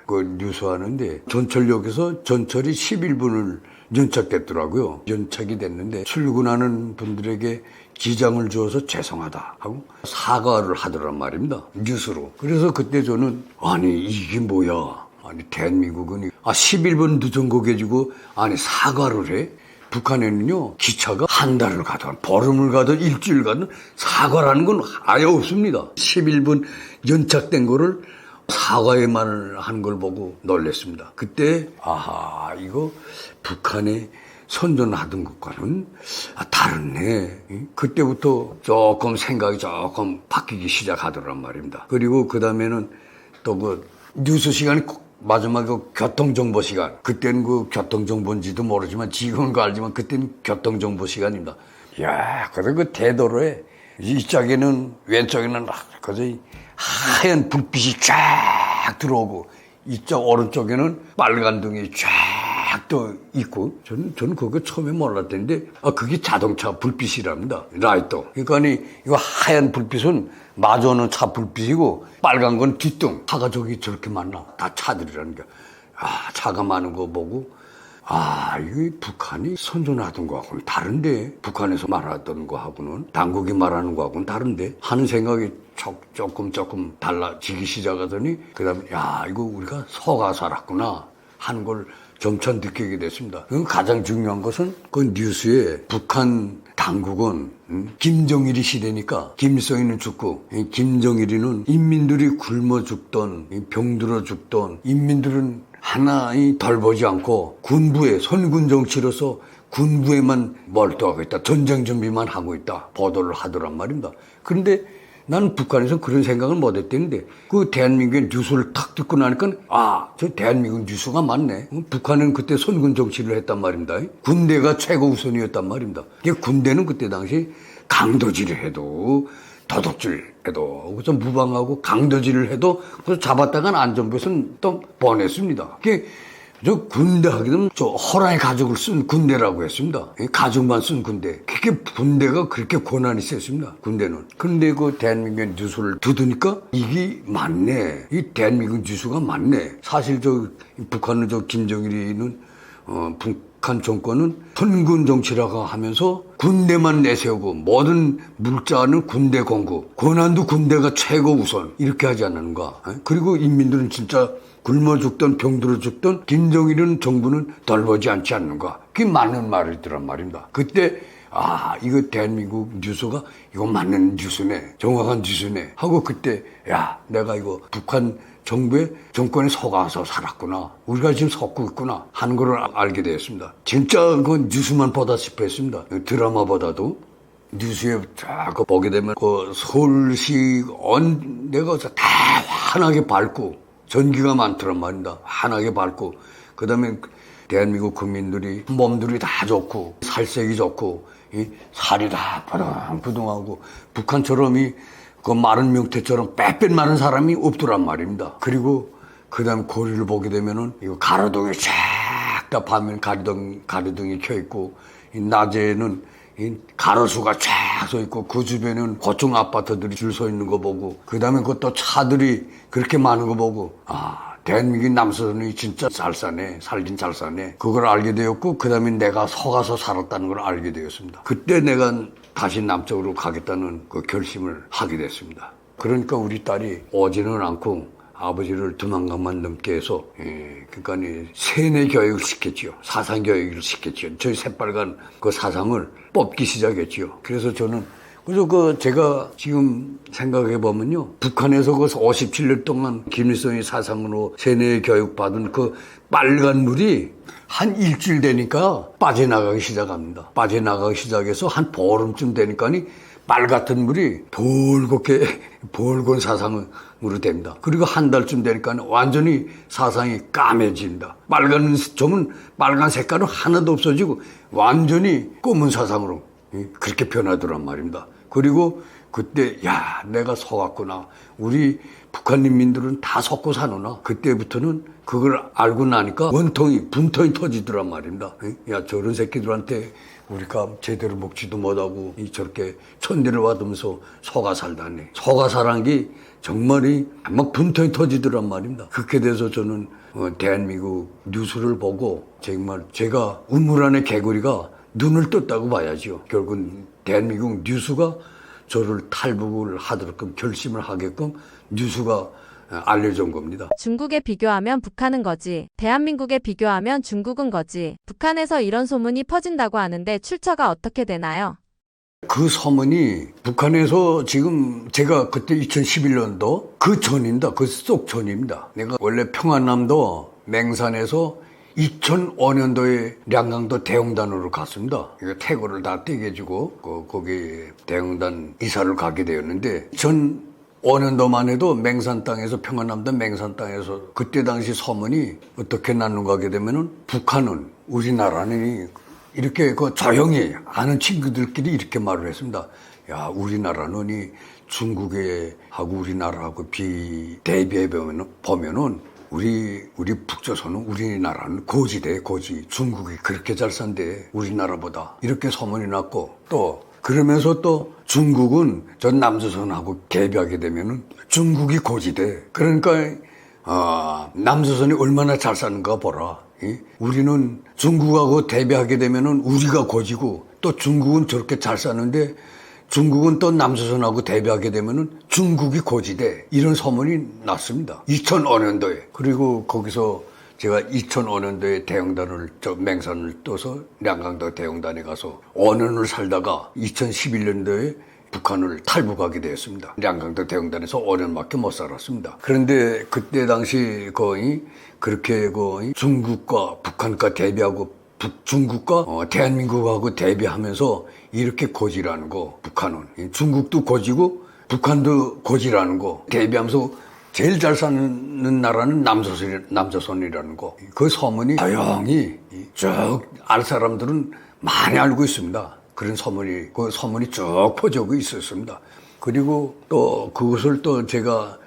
그 뉴스하는데 전철역에서 전철이 11분을 연착됐더라고요. 연착이 됐는데 출근하는 분들에게 기장을 주어서 죄송하다 하고 사과를 하더란 말입니다. 뉴스로. 그래서 그때 저는 아니 이게 뭐야. 아니 대한민국은 11분 늦은 거 가지고 사과를 해? 북한에는요 기차가 한 달을 가든 보름을 가든 일주일 가든 사과라는 건 아예 없습니다. 11분 연착된 거를 사과에만 한 걸 보고 놀랐습니다. 그때 이거 북한에 선전하던 것과는 다르네. 그때부터 조금 생각이 조금 바뀌기 시작하더란 말입니다. 그리고 그 다음에는 또 그 뉴스 시간이 마지막에 그 교통정보 시간. 그때는 그 교통정보인지도 모르지만 지금은 알지만 그때는 교통정보 시간입니다. 이야, 그래서 그 대도로에 이쪽에는 왼쪽에는 거의 하얀 불빛이 쫙 들어오고 이쪽 오른쪽에는 빨간 등이 쫙 아직도 있고 저는 그거 처음에 몰랐는데 그게 자동차 불빛이랍니다. 라이터. 그러니까 이거 하얀 불빛은 마주오는 차 불빛이고 빨간 건 뒷등. 차가 저렇게 많나? 다 차들이라는 게. 차가 많은 거 보고 이게 북한이 선전하던 거하고는 다른데, 북한에서 말하던 거하고는, 당국이 말하는 거하고는 다른데 하는 생각이 조금 달라지기 시작하더니, 그 다음에 이거 우리가 속아 살았구나 하는 걸 점차 느끼게 됐습니다. 가장 중요한 것은 그 뉴스에 북한 당국은 김정일이 시대니까 김일성이는 죽고, 김정일이는 인민들이 굶어 죽던, 병들어 죽던 인민들은 하나 덜 보지 않고 군부에, 선군 정치로서 군부에만 몰두하고 있다. 전쟁 준비만 하고 있다. 보도를 하더란 말입니다. 그런데 나는 북한에서 그런 생각을 못 했다는데, 그 대한민국의 뉴스를 탁 듣고 나니까 저 대한민국 뉴스가 맞네. 북한은 그때 선군 정치를 했단 말입니다. 군대가 최고 우선이었단 말입니다. 군대는 그때 당시 강도질을 해도, 도둑질 해도, 그래서 무방하고 강도질을 해도, 그래서 잡았다간 안전부에서는 또 보냈습니다. 저 군대 하게 되면 저 호랑이 가죽을 쓴 군대라고 했습니다. 가죽만 쓴 군대. 군대가 그렇게 고난이 셌습니다. 군대는. 그런데 그 대한민국의 뉴스를 듣으니까 이게 맞네. 이 대한민국 뉴스가 맞네. 사실 북한은 김정일이는 북한 정권은 선군 정치라고 하면서 군대만 내세우고 모든 물자는 군대 공급, 권한도 군대가 최고 우선 이렇게 하지 않는가. 그리고 인민들은 진짜 굶어 죽던 병들어 죽던 김정일은 정부는 덜 보지 않지 않는가. 그게 맞는 말이더란 말입니다. 그때 이거 대한민국 뉴스가 이거 맞는 뉴스네, 정확한 뉴스네 하고, 그때 내가 이거 북한 정부의 정권에 속아서 살았구나, 우리가 지금 속고 있구나 하는 걸 알게 되었습니다. 진짜 그 뉴스만 보다시피 했습니다. 드라마보다도 뉴스에 쫙 보게 되면 그 서울시 내가 다 환하게 밝고 전기가 많더란 말입니다. 환하게 밝고, 그 다음에 대한민국 국민들이 몸들이 다 좋고 살색이 좋고 살이 다 부둥부둥하고, 북한처럼 그 마른 명태처럼 빼빼 마른 사람이 없더란 말입니다. 그리고 그 다음에 거리를 보게 되면은 이거 가로등이 쫙 다 밤에는 가로등이 켜 있고, 낮에는 가로수가 쫙 서 있고, 그 주변에는 고층 아파트들이 줄 서 있는 거 보고, 그 다음에 그것도 차들이 그렇게 많은 거 보고, 대한민국 남서선이 진짜 잘 사네, 살긴 잘 사네, 그걸 알게 되었고, 그 다음에 내가 속아서 살았다는 걸 알게 되었습니다. 그때 내가 다시 남쪽으로 가겠다는 그 결심을 하게 됐습니다. 그러니까 우리 딸이 오지는 않고 아버지를 두만강만 넘게 해서, 그러니까 세뇌 교육을 시켰지요. 사상 교육을 시켰지요. 저희 새빨간 그 사상을 뽑기 시작했지요. 그래서 제가 지금 생각해 보면요, 북한에서 그 57년 동안 김일성의 사상으로 세뇌 교육 받은 그 빨간 물이 한 일주일 되니까 빠져나가기 시작합니다. 빠져나가기 시작해서 한 보름쯤 되니까 빨갛던 물이 붉은 사상으로 됩니다. 그리고 한 달쯤 되니까 완전히 사상이 까매집니다. 빨간 색깔은 하나도 없어지고 완전히 검은 사상으로 그렇게 변하더란 말입니다. 그리고 그때 내가 속았구나, 우리 북한 인민들은 다 속고 사노나. 그때부터는 그걸 알고 나니까 분통이 터지더란 말입니다. 저런 새끼들한테 우리가 제대로 먹지도 못하고 저렇게 천대를 받으면서 속아 살다네. 속아 살한 게 정말이 막 분통이 터지더란 말입니다. 그렇게 돼서 저는 대한민국 뉴스를 보고 정말 제가 우물 안의 개구리가 눈을 떴다고 봐야죠. 결국은 대한민국 뉴스가 저를 탈북을 하도록 결심을 하게끔 뉴스가 알려준 겁니다. 중국에 비교하면 북한은 거지, 대한민국에 비교하면 중국은 거지. 북한에서 이런 소문이 퍼진다고 하는데 출처가 어떻게 되나요? 그 소문이 북한에서 지금 제가 그때 2011년도 그 전입니다. 그 쏙 전입니다. 내가 원래 평안남도 맹산에서 2005년도에 량강도 대흥단으로 갔습니다. 태고를 다 떼게지고 거기 대흥단 이사를 가게 되었는데, 2005년도만 해도 맹산 땅에서, 평안남도 맹산 땅에서 그때 당시 소문이 어떻게 났는가 하게 되면은, 북한은, 우리나라는 이렇게 조용히 아는 친구들끼리 이렇게 말을 했습니다. 우리나라는 중국에 하고 우리나라하고 대비해 보면은 우리 북조선은 우리나라는 고지대 고지. 중국이 그렇게 잘 산대 우리나라보다 이렇게 소문이 났고 또 그러면서 또 중국은 전 남조선하고 대비하게 되면은 중국이 고지대. 그러니까 남조선이 얼마나 잘 사는가 보라. 우리는 중국하고 대비하게 되면은 우리가 고지고 또 중국은 저렇게 잘 사는데 중국은 또 남조선하고 대비하게 되면은 중국이 고지대. 이런 소문이 났습니다. 2005년도에. 그리고 거기서 제가 2005년도에 대형단을 맹산을 떠서 량강도 대형단에 가서 5년을 살다가 2011년도에 북한을 탈북하게 되었습니다. 량강도 대형단에서 5년밖에 못 살았습니다. 그런데 그때 당시 거의 그렇게 거의 중국과 북한과 대비하고 중국과 대한민국하고 대비하면서 이렇게 고지라는 거. 북한은 중국도 고지고 북한도 고지라는 거. 대비하면서 제일 잘 사는 나라는 남조선이라는 거. 그 소문이 조용히 쭉 알 사람들은 많이 알고 있습니다. 그런 소문이, 그 소문이 쭉 퍼지고 있었습니다. 그리고 또 그것을 또 제가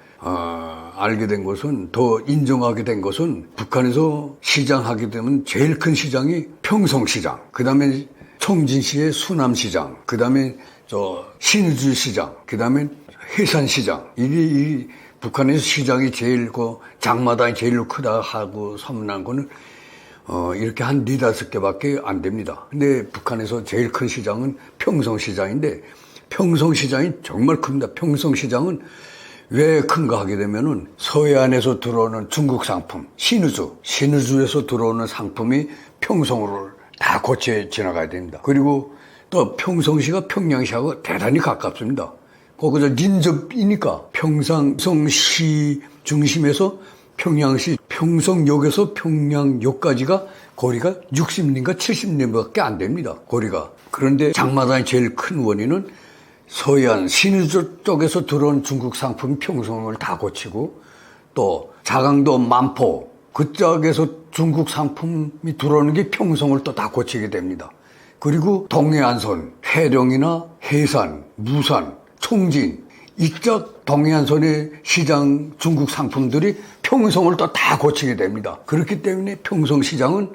알게 된 것은, 더 인정하게 된 것은, 북한에서 시장하게 되면 제일 큰 시장이 평성시장, 그 다음에 청진시의 수남시장, 그 다음에 신의주 시장, 그 다음에 해산시장. 이 북한에서 시장이 제일 장마당이 제일 크다 하고 소문난 거는 이렇게 한 4-5개밖에 안 됩니다. 근데 북한에서 제일 큰 시장은 평성시장인데, 평성시장이 정말 큽니다. 평성시장은 왜 큰가 하게 되면은 서해안에서 들어오는 중국 상품, 신의주에서 들어오는 상품이 평성으로 다 거쳐 지나가야 됩니다. 그리고 또 평성시가 평양시하고 대단히 가깝습니다. 거기서 인접이니까 평성시 중심에서 평양시 평성역에서 평양역까지가 거리가 60리인가 70리밖에 안 됩니다. 거리가. 그런데 장마당이 제일 큰 원인은 서해안 신의주 쪽에서 들어온 중국 상품이 평성을 다 거치고, 또 자강도 만포 그쪽에서 중국 상품이 들어오는 게 평성을 또 다 거치게 됩니다. 그리고 동해안선, 해령이나 해산, 무산, 총진 이쪽 동해안선의 시장 중국 상품들이 평성을 또 다 거치게 됩니다. 그렇기 때문에 평성시장은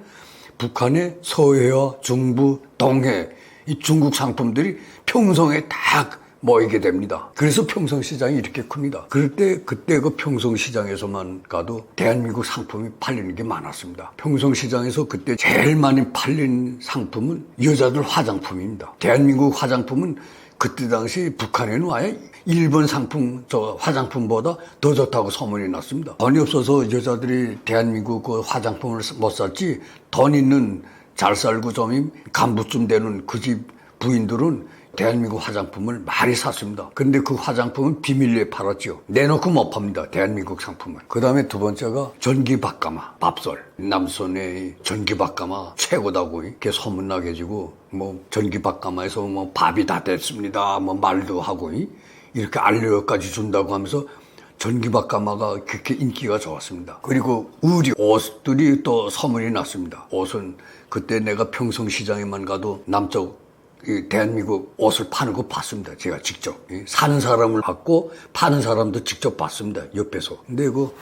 북한의 서해와 중부, 동해 이 중국 상품들이 평성에 다 모이게 됩니다. 그래서 평성시장이 이렇게 큽니다. 그때 그 평성시장에서만 가도 대한민국 상품이 팔리는 게 많았습니다. 평성시장에서 그때 제일 많이 팔린 상품은 여자들 화장품입니다. 대한민국 화장품은 그때 당시 북한에는 아예 일본 상품, 화장품보다 더 좋다고 소문이 났습니다. 돈이 없어서 여자들이 대한민국 그 화장품을 못 샀지, 돈 있는 잘 살고 좀 간부쯤 되는 그 집 부인들은 대한민국 화장품을 많이 샀습니다. 근데 그 화장품은 비밀리에 팔았죠. 내놓고 못 팝니다. 대한민국 상품을. 그 다음에 두 번째가 전기밥가마, 밥솥. 남선의 전기밥가마 최고다고 이렇게 소문나게 해주고, 전기밥가마에서 밥이 다 됐습니다. 말도 하고, 이렇게 알료까지 준다고 하면서 전기밥가마가 그렇게 인기가 좋았습니다. 그리고 의류, 옷들이 또 소문이 났습니다. 옷은 그때 내가 평성시장에만 가도 남쪽 대한민국 옷을 파는 거 봤습니다. 제가 직접. 사는 사람을 봤고 파는 사람도 직접 봤습니다. 옆에서. 근데 그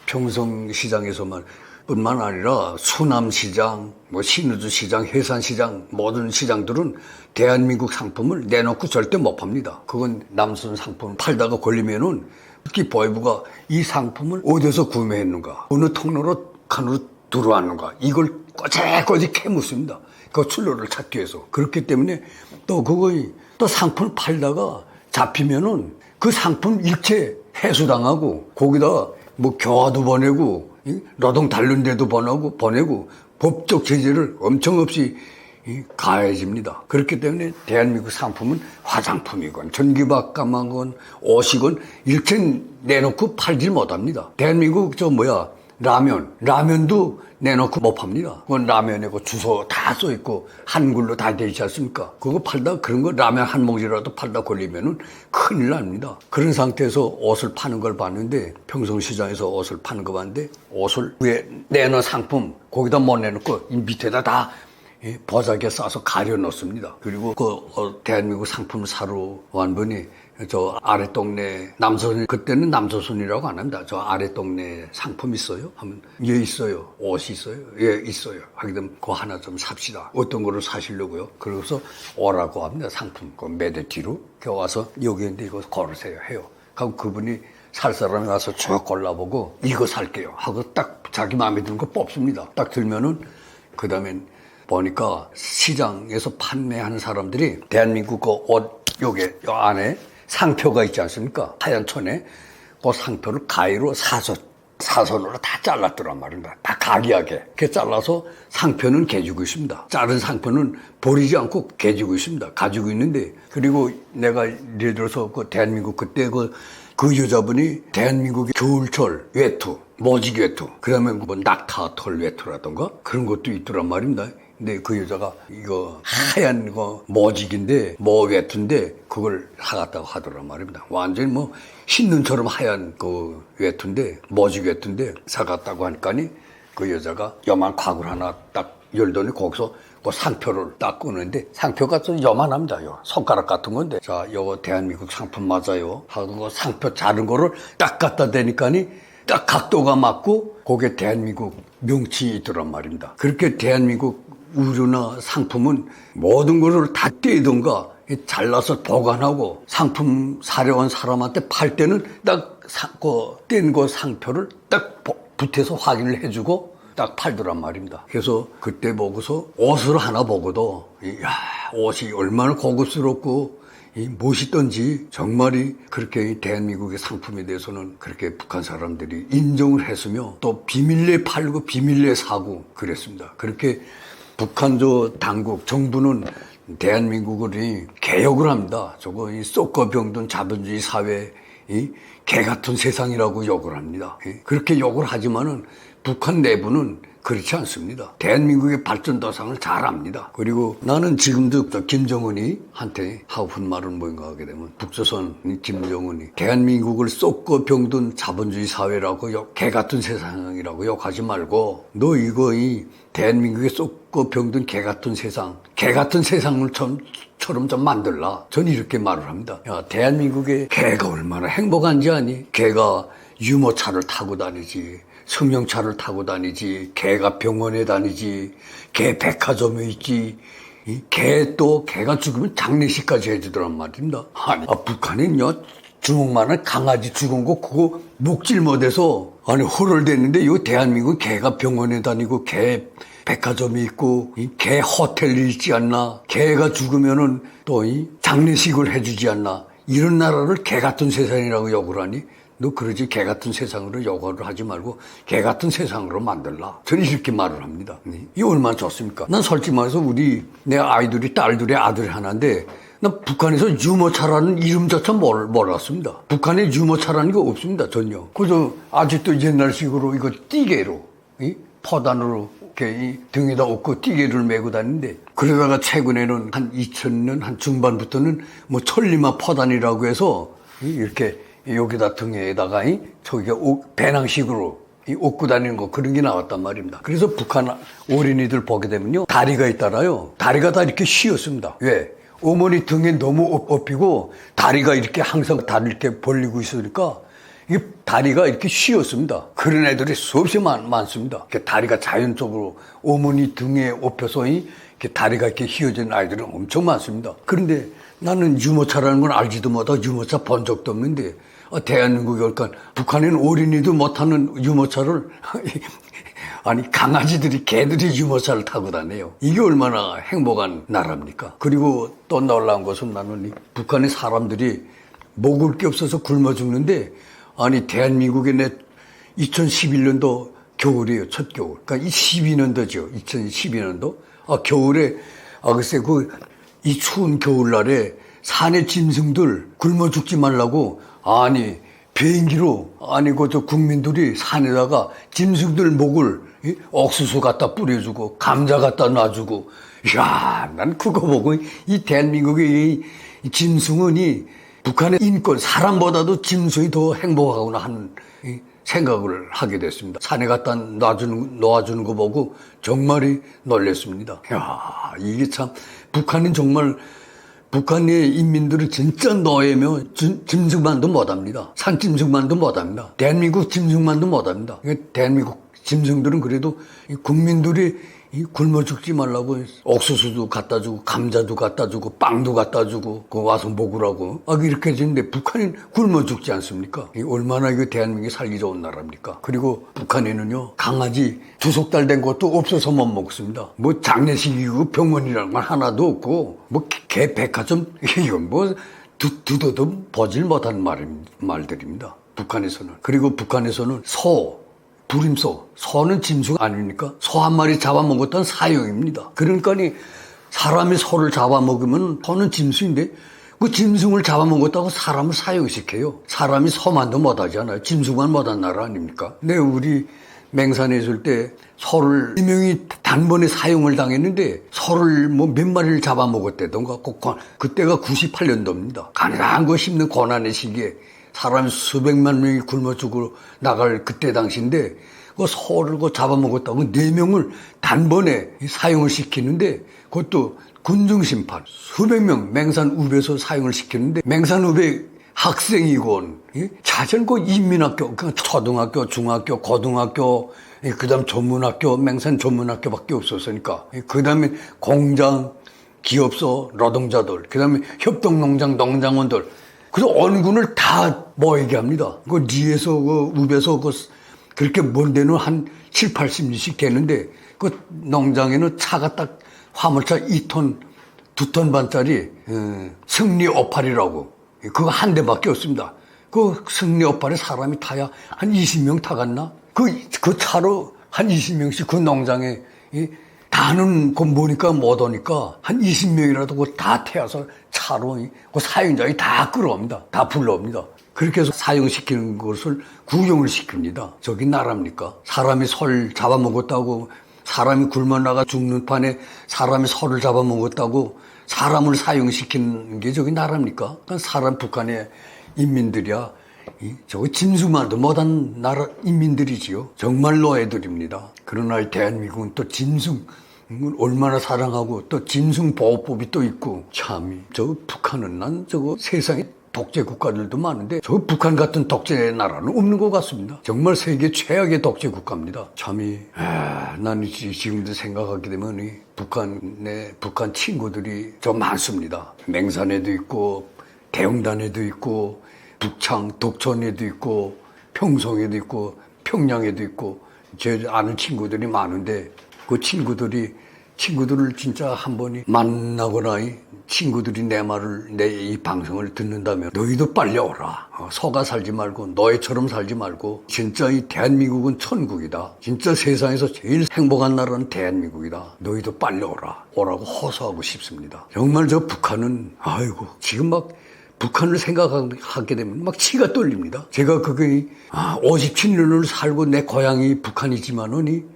평성시장에서만 뿐만 아니라 수남시장, 신의주시장, 해산시장, 모든 시장들은 대한민국 상품을 내놓고 절대 못 팝니다. 그건 남선 상품 팔다가 걸리면은 특히 보이부가 이 상품을 어디서 구매했는가, 어느 통로로 칸으로 들어왔는가, 이걸 꼬집꼬집 캐묻습니다. 그 출로를 찾기 위해서. 그렇기 때문에 또 상품을 팔다가 잡히면은 그 상품 일체 회수당하고, 거기다 교화도 보내고, 노동 다른 데도 보내고, 법적 제재를 엄청 없이 가해집니다. 그렇기 때문에 대한민국 상품은 화장품이건 전기밥가마건 옷이건 일체 내놓고 팔질 못합니다. 대한민국 라면도 내놓고 못 팝니다. 그건 라면에 주소 다 써있고 한글로 다 돼 있지 않습니까? 그거 팔다 그런 거 라면 한 봉지라도 팔다 걸리면은 큰일 납니다. 그런 상태에서 옷을 파는 걸 봤는데, 평성시장에서 옷을 파는 거 봤는데, 옷을 위에 내놓은 상품 거기다 못 내놓고 이 밑에다 다 이 보자기에 싸서 가려 넣습니다. 그리고 대한민국 상품을 사러 온 분이 저 아래 동네 남서선, 그때는 남서선이라고 안 합니다. 저 아래 동네 상품 있어요? 하면 예 있어요. 옷이 있어요? 예 있어요. 하게 되면 그거 하나 좀 삽시다. 어떤 거를 사시려고요? 그래서 오라고 합니다. 상품 그 매대 뒤로 와서 여기 있는데 이거 걸으세요 해요. 그럼 그분이 살 사람이 와서 쭉 골라보고 이거 살게요 하고 딱 자기 마음에 드는 거 뽑습니다. 딱 들면은 그 다음엔 보니까 시장에서 판매하는 사람들이 대한민국 그 옷 요게 요 안에 상표가 있지 않습니까? 하얀 천에 그 상표를 가위로 사선으로 다 잘랐더란 말입니다. 다 각이하게. 이렇게 잘라서 상표는 개주고 있습니다. 자른 상표는 버리지 않고 개주고 있습니다. 가지고 있는데, 그리고 내가 예를 들어서 그 대한민국 그때 그 여자분이 대한민국의 겨울철 외투, 모직 외투, 그 다음에 뭐 낙타털 외투라던가 그런 것도 있더란 말입니다. 근데 그 여자가 이거 하얀 거 모직인데 뭐 외투인데 그걸 사갔다고 하더란 말입니다. 완전히 뭐 흰눈처럼 하얀 그 외투인데 모직 외투인데 사갔다고 하니까니 그 여자가 요만 과구를 하나 딱 열더니 거기서 그 상표를 딱 꺼내는데 상표가 좀 요만합니다. 요 손가락 같은 건데 자 요거 대한민국 상품 맞아요 하고 그 상표 자른 거를 딱 갖다 대니까니 딱 각도가 맞고 거기에 대한민국 명칭이 있더란 말입니다. 그렇게 대한민국 의류나 상품은 모든 것을 다 떼던가 잘라서 보관하고 상품 사려온 사람한테 팔 때는 딱 뗀 거 상표를 딱 붙여서 확인을 해주고 딱 팔더란 말입니다. 그래서 그때 보고서 옷을 하나 보고도 옷이 얼마나 고급스럽고 멋있던지 정말이 그렇게 대한민국의 상품에 대해서는 그렇게 북한 사람들이 인정을 했으며 또 비밀리에 팔고 비밀리에 사고 그랬습니다. 그렇게 북한 당국 정부는 대한민국을 개혁을 합니다. 저거 썩고 병든 자본주의 사회 개 같은 세상이라고 욕을 합니다. 그렇게 욕을 하지만은 북한 내부는 그렇지 않습니다. 대한민국의 발전 도상을 잘 압니다. 그리고 나는 지금도 김정은이 한테 하고픈 말은 뭔가 하게 되면 북조선 김정은이 대한민국을 썩고 병든 자본주의 사회라고 개 같은 세상이라고 욕하지 말고 너 이거 대한민국의 썩고 병든 개 같은 세상을 처럼 좀 만들라. 저는 이렇게 말을 합니다. 야, 대한민국의 개가 얼마나 행복한지 아니? 개가 유모차를 타고 다니지. 승용차를 타고 다니지, 개가 병원에 다니지, 개 백화점에 있지, 개가 죽으면 장례식까지 해주더란 말입니다. 아니, 북한은요, 주먹만한 강아지 죽은 거 그거 목질 못해서, 호롤됐는데, 이 대한민국 개가 병원에 다니고, 개 백화점이 있고, 개 호텔이 있지 않나, 개가 죽으면은 또 장례식을 해주지 않나, 이런 나라를 개 같은 세상이라고 욕을 하니, 너 그러지 개 같은 세상으로 욕을 하지 말고 개 같은 세상으로 만들라. 저는 이렇게 말을 합니다. 이게 얼마나 좋습니까? 난 솔직히 말해서 내 아이들이 딸들이 아들이 하나인데 난 북한에서 유모차라는 이름조차 몰랐습니다. 북한에 유모차라는 게 없습니다. 전혀. 그저 아직도 옛날식으로 이거 띠개로 포단으로 이렇게 등에다 업고 띠개를 메고 다니는데 그러다가 최근에는 한 2000년 한 중반부터는 뭐 천리마 포단이라고 해서 이렇게 여기다 등에다가 저기가 배낭식으로 업고 다니는 거 그런 게 나왔단 말입니다. 그래서 북한 어린이들 보게 되면요 다리가 있잖아요. 다리가 다 이렇게 휘었습니다. 왜? 어머니 등에 너무 업히고 다리가 이렇게 항상 다리를 이렇게 벌리고 있으니까 이게 다리가 이렇게 휘었습니다. 그런 애들이 수없이 많습니다. 다리가 자연적으로 어머니 등에 업혀서 이렇게 다리가 이렇게 휘어진 아이들은 엄청 많습니다. 그런데 나는 유모차라는 건 알지도 못하고 유모차 본 적도 없는데 대한민국에 그러니까 북한에는 어린이도 못하는 유모차를 강아지들이 개들이 유모차를 타고 다녀요. 이게 얼마나 행복한 나라입니까? 그리고 또 놀라운 것은 나는 북한의 사람들이 먹을 게 없어서 굶어 죽는데 대한민국에 2011년도 겨울이에요. 첫 겨울. 그러니까 12년도죠. 2012년도. 겨울에 글쎄 이 추운 겨울날에 산의 짐승들 굶어 죽지 말라고 비행기로 저 국민들이 산에다가 짐승들 목을 옥수수 갖다 뿌려주고 감자 갖다 놔주고 이야 난 그거 보고 이 대한민국의 이 짐승은 북한의 인권 사람보다도 짐승이 더 행복하구나 하는 생각을 하게 됐습니다. 산에 갖다 놓아주는 거 보고 정말이 놀랐습니다. 야, 이게 참 북한은 정말 북한의 인민들은 진짜 노예며 짐승만도 못합니다. 산짐승만도 못합니다. 대한민국 짐승만도 못합니다. 대한민국 짐승들은 그래도 국민들이 굶어 죽지 말라고 옥수수도 갖다 주고 감자도 갖다 주고 빵도 갖다 주고 그거 와서 먹으라고 이렇게 해주는데 북한은 굶어 죽지 않습니까? 얼마나 대한민국이 살기 좋은 나라입니까? 그리고 북한에는요 강아지 2달 된 것도 없어서 못 먹습니다. 뭐 장례식이고 병원이라는 건 하나도 없고 뭐 개 백화점 이건 뭐 듣어도 보질 못한 말들입니다. 북한에서는. 그리고 북한에서는 소는 짐승 아닙니까? 소 한 마리 잡아먹었던 사형입니다. 그러니까 사람이 소를 잡아먹으면 소는 짐승인데 그 짐승을 잡아먹었다고 사람을 사형시켜요. 사람이 소만도 못하잖아요. 짐승만 못한 나라 아닙니까? 근데 우리 맹산에 있을 때 소를 2명이 단번에 사형을 당했는데 소를 뭐 몇 마리를 잡아먹었대던가 그때가 98년도입니다. 가난한 거 힘든 고난의 시기에 사람이 수백만 명이 굶어 죽어 나갈 그때 당시인데 그 소를 잡아먹었다고 4명을 단번에 사형을 시키는데 그것도 군중심판 수백 명 맹산읍에서 사형을 시키는데 맹산읍에 학생이건 자전 인민학교 초등학교 중학교 고등학교 그다음 전문학교 맹산 전문학교밖에 없었으니까 그다음에 공장 기업소 노동자들 그다음에 협동농장 농장원들 그래서 원군을 다 모이게 합니다. 그 리에서 읍에서 그렇게 먼 데는 한 7, 80리씩 되는데 그 농장에는 차가 딱 화물차 2톤, 2톤 반짜리 승리 오팔이라고 그거 한 대밖에 없습니다. 그 승리 오팔에 사람이 타야 한 20명 타갔나? 그 차로 한 20명씩 그 농장에 다는 보니까 못 오니까 한 20명이라도 그거 다 태워서 차로 그 사형장이 다 끌어옵니다. 다 불러옵니다. 그렇게 해서 사형시키는 것을 구경을 시킵니다. 저기 나라입니까? 사람이 소를 잡아먹었다고 사람이 굶어 나가 죽는 판에 사람이 소를 잡아먹었다고 사람을 사형시키는 게 저기 나라입니까? 그러니까 북한의 인민들이야 저거 짐승만도 못한 나라 인민들이지요. 정말 노예들입니다. 그러나 대한민국은 또 짐승 얼마나 사랑하고 또 짐승보호법이 또 있고 참이 저 북한은 난 저거 세상에 독재 국가들도 많은데 저 북한 같은 독재 나라는 없는 것 같습니다. 정말 세계 최악의 독재 국가입니다. 참이 나는 지금도 생각하게 되면 북한 친구들이 좀 많습니다. 맹산에도 있고 대흥단에도 있고 북창 독천에도 있고 평성에도 있고 평양에도 있고 제 아는 친구들이 많은데 그 친구들을 진짜 한 번이 만나거나 친구들이 내 이 방송을 듣는다면 너희도 빨리 오라. 소가 살지 말고 노예처럼 살지 말고 진짜 이 대한민국은 천국이다. 진짜 세상에서 제일 행복한 나라는 대한민국이다. 너희도 빨리 오라고 호소하고 싶습니다. 정말 저 북한은 지금 막 북한을 생각하게 되면 막 치가 떨립니다. 제가 57년을 살고 내 고향이 북한이지만은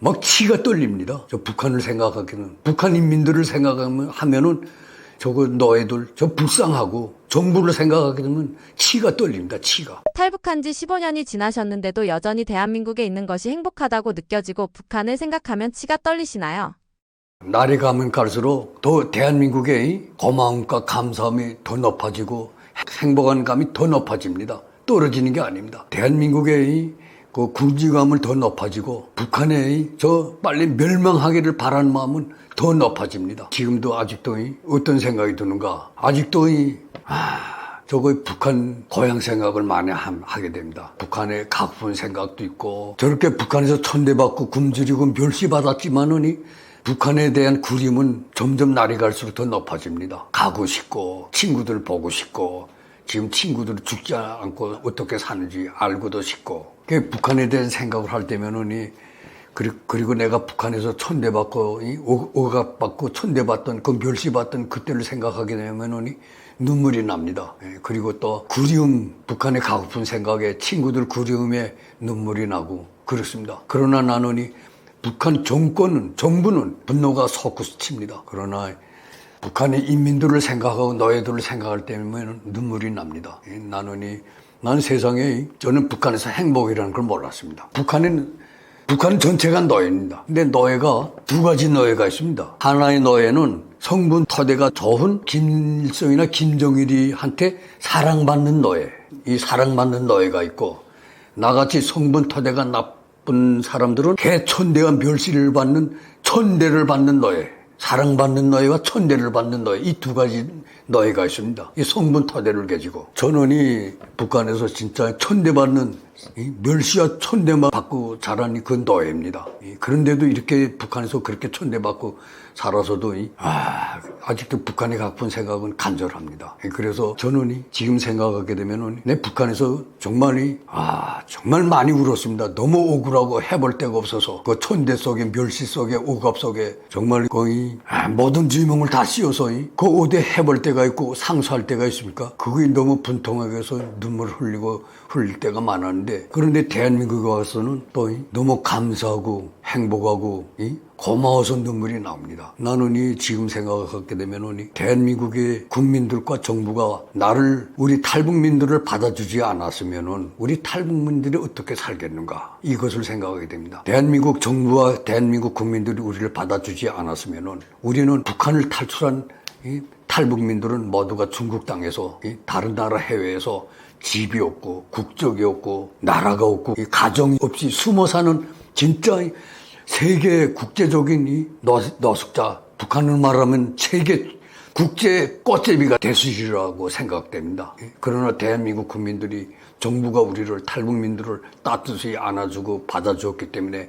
막 치가 떨립니다. 저 북한을 생각하기는 북한 인민들을 생각하면은 저거 노예들 저 불쌍하고 정부를 생각하게 되면 치가 떨립니다. 치가. 탈북한 지 15년이 지나셨는데도 여전히 대한민국에 있는 것이 행복하다고 느껴지고 북한을 생각하면 치가 떨리시나요? 날이 가면 갈수록 더 대한민국의 고마움과 감사함이 더 높아지고 행복한 감이 더 높아집니다. 떨어지는 게 아닙니다. 대한민국의 그 국지감을 더 높아지고 북한의 저 빨리 멸망하기를 바라는 마음은 더 높아집니다. 지금도 아직도 어떤 생각이 드는가? 아직도 저거 북한 고향 생각을 많이 하게 됩니다. 북한에 가고 싶은 생각도 있고 저렇게 북한에서 천대받고 굶주리고 멸시받았지만은 북한에 대한 그림은 점점 날이 갈수록 더 높아집니다. 가고 싶고 친구들 보고 싶고 지금 친구들 죽지 않고 어떻게 사는지 알고도 싶고 북한에 대한 생각을 할 때면은 그리고 내가 북한에서 천대받고 억압받고 천대받던 그 멸시받던 그때를 생각하게 되면은 눈물이 납니다. 그리고 또 그리움 북한에 가고 싶은 생각에 친구들 그리움에 눈물이 나고 그렇습니다. 그러나 나는 북한 정부는 분노가 솟구칩니다. 그러나 북한의 인민들을 생각하고 노예들을 생각할 때면 눈물이 납니다. 나는 나는 세상에 저는 북한에서 행복이라는 걸 몰랐습니다. 북한 전체가 노예입니다. 근데 노예가 두 가지 노예가 있습니다. 하나의 노예는 성분 토대가 좋은 김일성이나 김정일이한테 사랑받는 노예. 이 사랑받는 노예가 있고 나같이 성분 토대가 나쁜 사람들은 개천대와 멸시를 받는 천대를 받는 노예. 사랑받는 노예와 천대를 받는 노예. 이 두 가지 노예가 있습니다. 이 성분 토대를 가지고 전원이 북한에서 진짜 천대받는 멸시와 천대만 받고 자란 그 노예입니다. 그런데도 이렇게 북한에서 그렇게 천대받고 살아서도 아직도 북한이 갖고 온 생각은 간절합니다. 그래서 저는 지금 생각하게 되면은 내 북한에서 정말 많이 울었습니다. 너무 억울하고 해볼 데가 없어서 그 천대 속에 멸시 속에 억압 속에 정말 거의 모든 주인공을 다 씌워서 그 어디에 해볼 때가 있고 상수할 때가 있습니까? 그게 너무 분통하게 해서 눈물을 흘릴 때가 많았는데 그런데 대한민국에 와서는 또 너무 감사하고 행복하고 고마워서 눈물이 나옵니다. 나는 지금 생각하게 되면 대한민국의 국민들과 정부가 우리 탈북민들을 받아주지 않았으면 우리 탈북민들이 어떻게 살겠는가 이것을 생각하게 됩니다. 대한민국 정부와 대한민국 국민들이 우리를 받아주지 않았으면 우리는 북한을 탈출한 탈북민들은 모두가 중국 땅에서 다른 나라 해외에서 집이 없고 국적이 없고 나라가 없고 가정이 없이 숨어 사는 진짜 세계 국제적인 노숙자, 북한을 말하면 세계 국제 꽃제비가 되수시라고 생각됩니다. 그러나 대한민국 국민들이 정부가 우리를 탈북민들을 따뜻히 안아주고 받아주었기 때문에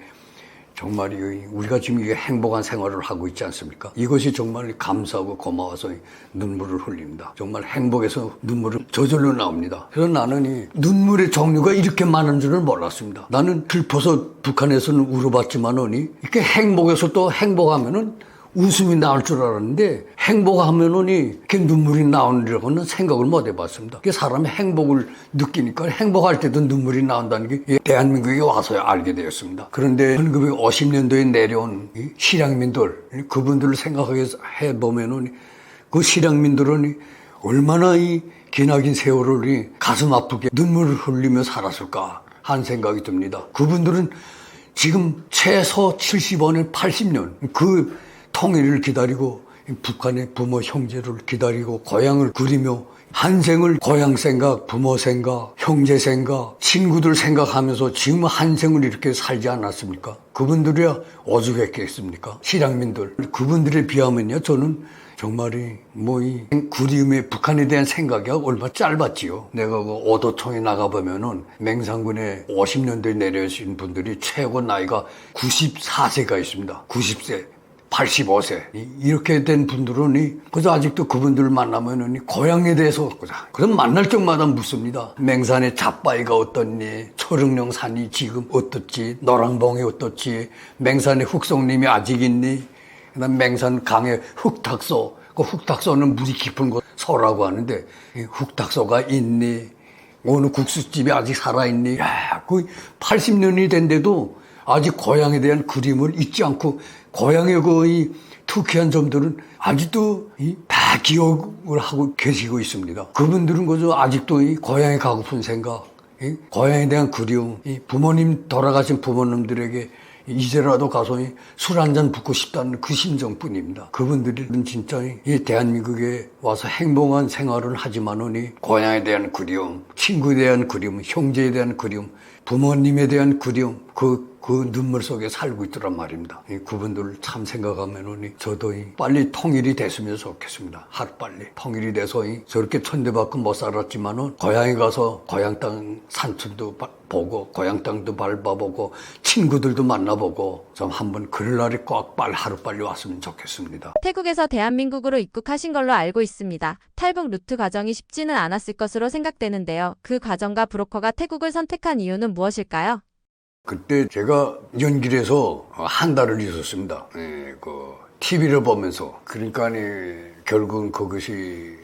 정말 우리가 지금 이게 행복한 생활을 하고 있지 않습니까? 이것이 정말 감사하고 고마워서 눈물을 흘립니다. 정말 행복해서 눈물이 저절로 나옵니다. 그래서 나는 이 눈물의 종류가 이렇게 많은 줄을 몰랐습니다. 나는 슬퍼서 북한에서는 울어봤지만은 이렇게 행복해서 또 행복하면은 웃음이 나올 줄 알았는데 행복하면은 이렇게 눈물이 나오리라고는 생각을 못 해봤습니다. 사람이 행복을 느끼니까 행복할 때도 눈물이 나온다는 게 대한민국에 와서야 알게 되었습니다. 그런데 1950년도에 내려온 실향민들 그분들을 생각해 보면은 그 실향민들은 얼마나 기나긴 세월을 가슴 아프게 눈물을 흘리며 살았을까 하는 생각이 듭니다. 그분들은 지금 최소 70년, 80년 그 통일을 기다리고 북한의 부모 형제를 기다리고 고향을 그리며 한 생을 고향 생각, 부모 생각, 형제 생각, 친구들 생각하면서 지금 한 생을 이렇게 살지 않았습니까? 그분들이야 오죽했겠습니까? 실향민들 그분들에 비하면요 저는 정말이 이 그리움의 북한에 대한 생각이 얼마 짧았지요. 내가 그 오도청에 나가보면은 맹산군에 50년대에 내려오신 분들이 최고 나이가 94세가 있습니다. 90세. 85세 이렇게 된 분들은 그래서 아직도 그분들을 만나면은 고향에 대해서 그럼 만날 적마다 묻습니다. 맹산의 잣바위가 어떻니? 초릉령 산이 지금 어떻지? 노랑봉이 어떻지? 맹산의 흑송림이 아직 있니? 그다음 맹산 강의 흑탁소 그 흑탁소는 물이 깊은 곳 소라고 하는데 흑탁소가 있니? 어느 국수집이 아직 살아있니? 그 80년이 된데도 아직 고향에 대한 그림을 잊지 않고 고향의 그 특이한 점들은 아직도 다 기억을 하고 계시고 있습니다. 그분들은 그저 아직도 고향에 가고픈 생각, 고향에 대한 그리움, 부모님 돌아가신 부모님들에게 이제라도 가서 술 한잔 붓고 싶다는 그 심정뿐입니다. 그분들은 진짜 이 대한민국에 와서 행복한 생활을 하지만은 고향에 대한 그리움, 친구에 대한 그리움, 형제에 대한 그리움, 부모님에 대한 그리움, 그 눈물 속에 살고 있더란 말입니다. 그분들 참 생각하면은 저도 빨리 통일이 됐으면 좋겠습니다. 하루빨리 통일이 돼서 저렇게 천대받고 못 살았지만은 고향에 가서 고향 땅 산천도 보고 고향 땅도 밟아보고 친구들도 만나보고 좀 한번 그럴 날이 꼭 하루빨리 왔으면 좋겠습니다. 태국에서 대한민국으로 입국하신 걸로 알고 있습니다. 탈북 루트 과정이 쉽지는 않았을 것으로 생각되는데요. 그 과정과 브로커가 태국을 선택한 이유는 무엇일까요? 그때 제가 연길에서 한 달을 있었습니다. TV를 보면서. 그러니까 결국은 그것이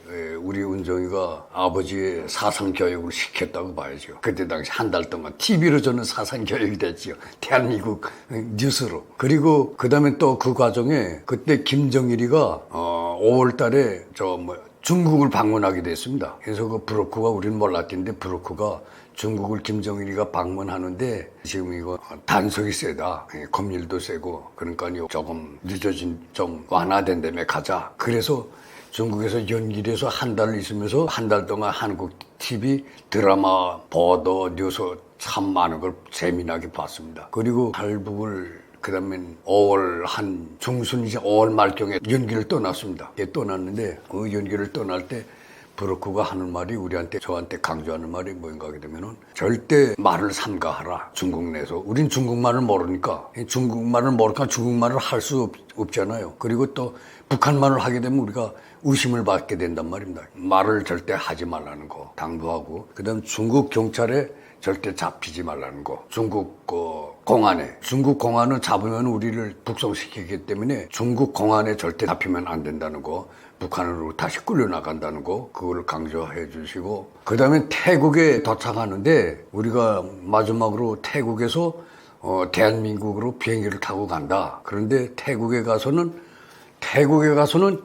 우리 은정이가 아버지의 사상교육을 시켰다고 봐야죠. 그때 당시 한 달 동안 TV로 저는 사상교육이 됐죠. 대한민국 뉴스로. 그리고 그 다음에 또 그 과정에 그때 김정일이가 5월 달에 중국을 방문하게 됐습니다. 그래서 그 브로커가 우리는 몰랐던데 브로커가 중국을 김정일이가 방문하는데 지금 이거 단속이 세다. 검열도 세고 그러니까 조금 늦어진 좀 완화된 다음에 가자. 그래서 중국에서 연기돼서 한 달 있으면서 한 달 동안 한국 TV 드라마 보도 뉴스 참 많은 걸 재미나게 봤습니다. 그리고 탈북을 그다음엔 5월 한 중순 이제 5월 말경에 연기를 떠났습니다. 예, 떠났는데 그 연기를 떠날 때 브로커가 하는 말이 저한테 강조하는 말이 뭔가 하게 되면은 절대 말을 삼가하라. 중국 내에서. 우린 중국말을 모르니까 중국말을 할 수 없잖아요. 그리고 또 북한말을 하게 되면 우리가 의심을 받게 된단 말입니다. 말을 절대 하지 말라는 거 당부하고 그다음 중국 경찰에 절대 잡히지 말라는 거. 중국 중국 공안은 잡으면 우리를 북송시키기 때문에 중국 공안에 절대 잡히면 안 된다는 거. 북한으로 다시 끌려나간다는 거. 그걸 강조해 주시고 그다음에 태국에 도착하는데 우리가 마지막으로 태국에서 대한민국으로 비행기를 타고 간다. 그런데 태국에 가서는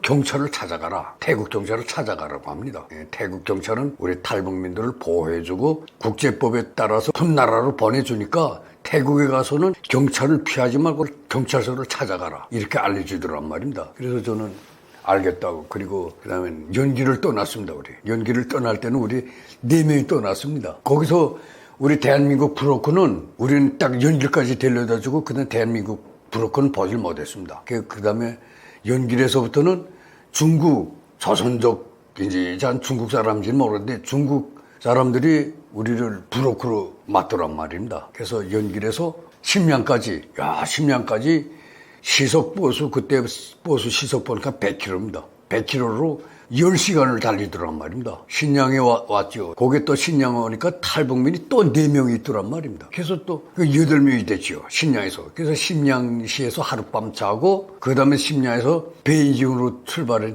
경찰을 찾아가라. 태국 경찰을 찾아가라고 합니다. 태국 경찰은 우리 탈북민들을 보호해주고 국제법에 따라서 큰 나라로 보내주니까 태국에 가서는 경찰을 피하지 말고 경찰서를 찾아가라. 이렇게 알려주더란 말입니다. 그래서 저는 알겠다고. 그리고 그다음에 연기를 떠났습니다. 연기를 떠날 때는 우리 4명이 떠났습니다. 거기서 우리 대한민국 브로커는 우리는 딱 연길까지 데려다 주고 그다음 대한민국 브로커는 보질 못했습니다. 그다음에 연길에서부터는 중국 조선족인지 중국 사람인지는 모르는데 중국 사람들이 우리를 브로커로 맞더란 말입니다. 그래서 연길에서 심양까지 시속 그때 버스 시속 보니까 100km입니다. 100km로 10시간을 달리더란 말입니다. 신양에 왔죠. 거기에 또 신양 오니까 탈북민이 또 4명이 있더란 말입니다. 그래서 또 8명이 됐죠. 신양에서. 그래서 심양시에서 하룻밤 자고 그 다음에 심양에서 베이징으로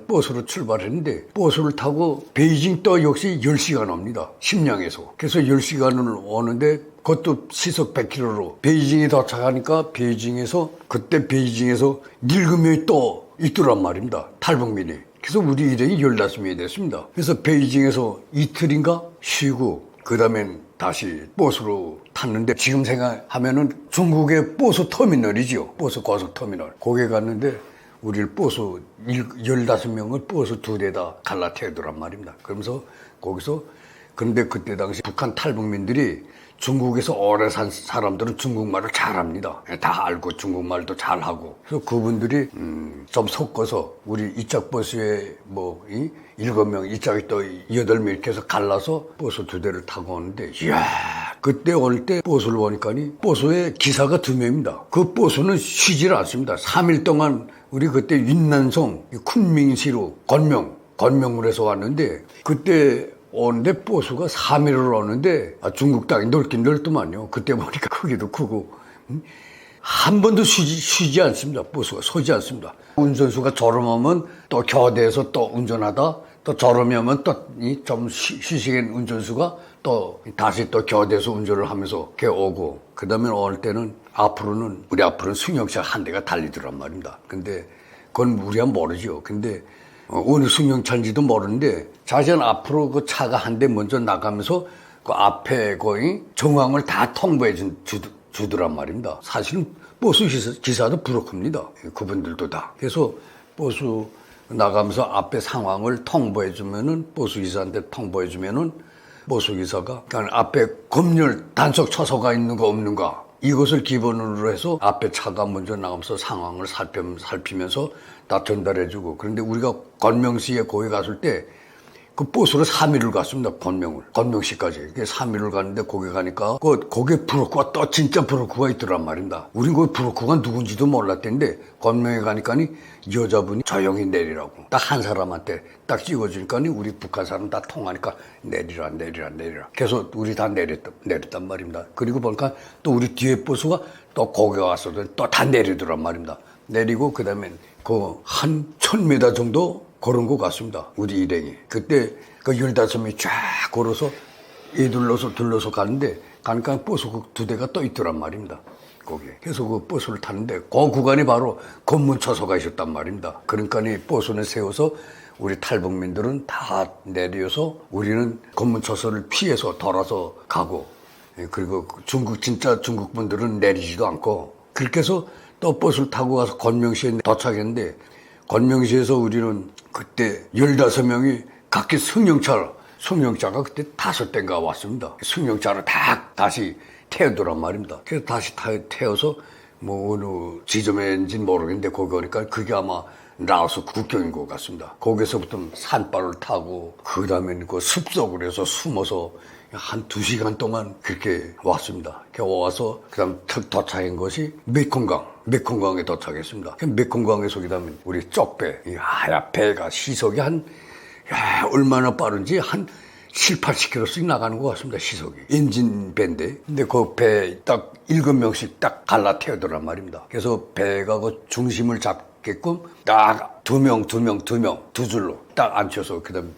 버스로 출발했는데 버스를 타고 베이징 또 역시 10시간 옵니다. 심양에서. 그래서 10시간을 오는데 그것도 시속 100km로 베이징에 도착하니까 그때 베이징에서 늙은명이 또 있더란 말입니다. 탈북민이. 그래서 우리 일행이 15명이 됐습니다. 그래서 베이징에서 이틀인가 쉬고 그 다음엔 다시 버스로 탔는데 지금 생각하면은 중국의 버스 터미널이죠. 버스 고속터미널. 거기에 갔는데 우리를 15명을 버스 2대다 갈라태우더란 말입니다. 그러면서 거기서 그런데 그때 당시 북한 탈북민들이 중국에서 오래 산 사람들은 중국말을 잘합니다. 다 알고 중국말도 잘하고. 그래서 그분들이 좀 섞어서 우리 이쪽 버스에 7명, 이쪽에 또 8명 이렇게 해서 갈라서 버스 2대를 타고 오는데 이야 그때 올 때 버스를 보니까 버스에 기사가 2명입니다. 그 버스는 쉬질 않습니다. 3일 동안 우리 그때 윤난성, 쿤밍시로 건명을 해서 왔는데 그때 오는데 버스가 3일을 오는데 중국 땅이 넓긴 넓더만요. 그때 보니까 크기도 크고 한 번도 쉬지 않습니다. 버스가 서지 않습니다. 운전수가 졸음하면 또 교대에서 또 운전하다 또 졸음하면 또 좀 쉬시는 운전수가 또 다시 또 교대에서 운전을 하면서 이렇게 오고 그 다음에 올 때는 우리 앞으로는 승용차 한 대가 달리더란 말입니다. 근데 그건 우리가 모르죠. 근데 어느 승용차인지도 모르는데 자전 앞으로 그 차가 한 대 먼저 나가면서 그 앞에 거의 정황을 다 통보해 주더란 말입니다. 사실은 버스 기사도 부럽습니다. 그분들도 다. 그래서 버스 나가면서 앞에 상황을 통보해 주면은 버스 기사한테 통보해 주면은 버스 기사가 그러니까 앞에 검열 단속 초소가 있는가 없는가 이것을 기본으로 해서 앞에 차가 먼저 나가면서 상황을 살피면서 다 전달해주고 그런데 우리가 건명시에 거기 갔을 때 그 버스로 3일을 갔습니다. 건명시까지. 3일을 갔는데 거기 가니까 거기에 브로커가 또 진짜 브로커가 있더란 말입니다. 우린 그 브로커가 누군지도 몰랐던데 건명에 가니까 여자분이 조용히 내리라고 딱 한 사람한테 딱 찍어주니까 우리 북한 사람 다 통하니까 내리라. 그래서 우리 다 내렸단 말입니다. 그리고 보니까 또 우리 뒤에 버스가 또 거기 와서도 또 다 내리더란 말입니다. 내리고 그다음에 그 한 1000m 정도 걸은 것 같습니다. 우리 일행이. 그때 그 15명이 쫙 걸어서 둘러서 가는데 가니까 버스 그 2대가 또 있더란 말입니다. 거기에. 그래서 그 버스를 탔는데 그 구간이 바로 검문 초소가 있었단 말입니다. 그러니까 버스는 세워서 우리 탈북민들은 다 내려서 우리는 검문초소를 피해서 돌아서 가고, 그리고 진짜 중국 분들은 내리지도 않고, 그렇게 해서 또 버스를 타고 가서 건명시에 도착했는데, 건명시에서 우리는 그때 15명이 각기 승용차가 그때 5대인가 왔습니다. 승용차로 다시 태우더란 말입니다. 그래서 다시 태워서 뭐 어느 지점인지는 모르겠는데 거기 오니까 그게 아마 라오스 국경인 것 같습니다. 거기서부터 산발을 타고 그 다음에는 그 숲속으로 해서 숨어서 한 2시간 동안 그렇게 왔습니다. 와서 그 다음 도착한 것이 메콩강에 도착했습니다. 메콩강에서 그 다음에 우리 쪽배, 이 하얀 배가 시속이 얼마나 빠른지 한 7, 80km씩 나가는 것 같습니다, 시속이. 엔진 배인데. 근데 그 배 딱 7명씩 딱 갈라태우더란 말입니다. 그래서 배가 그 중심을 잡게끔 딱 두 줄로 딱 앉혀서 그 다음에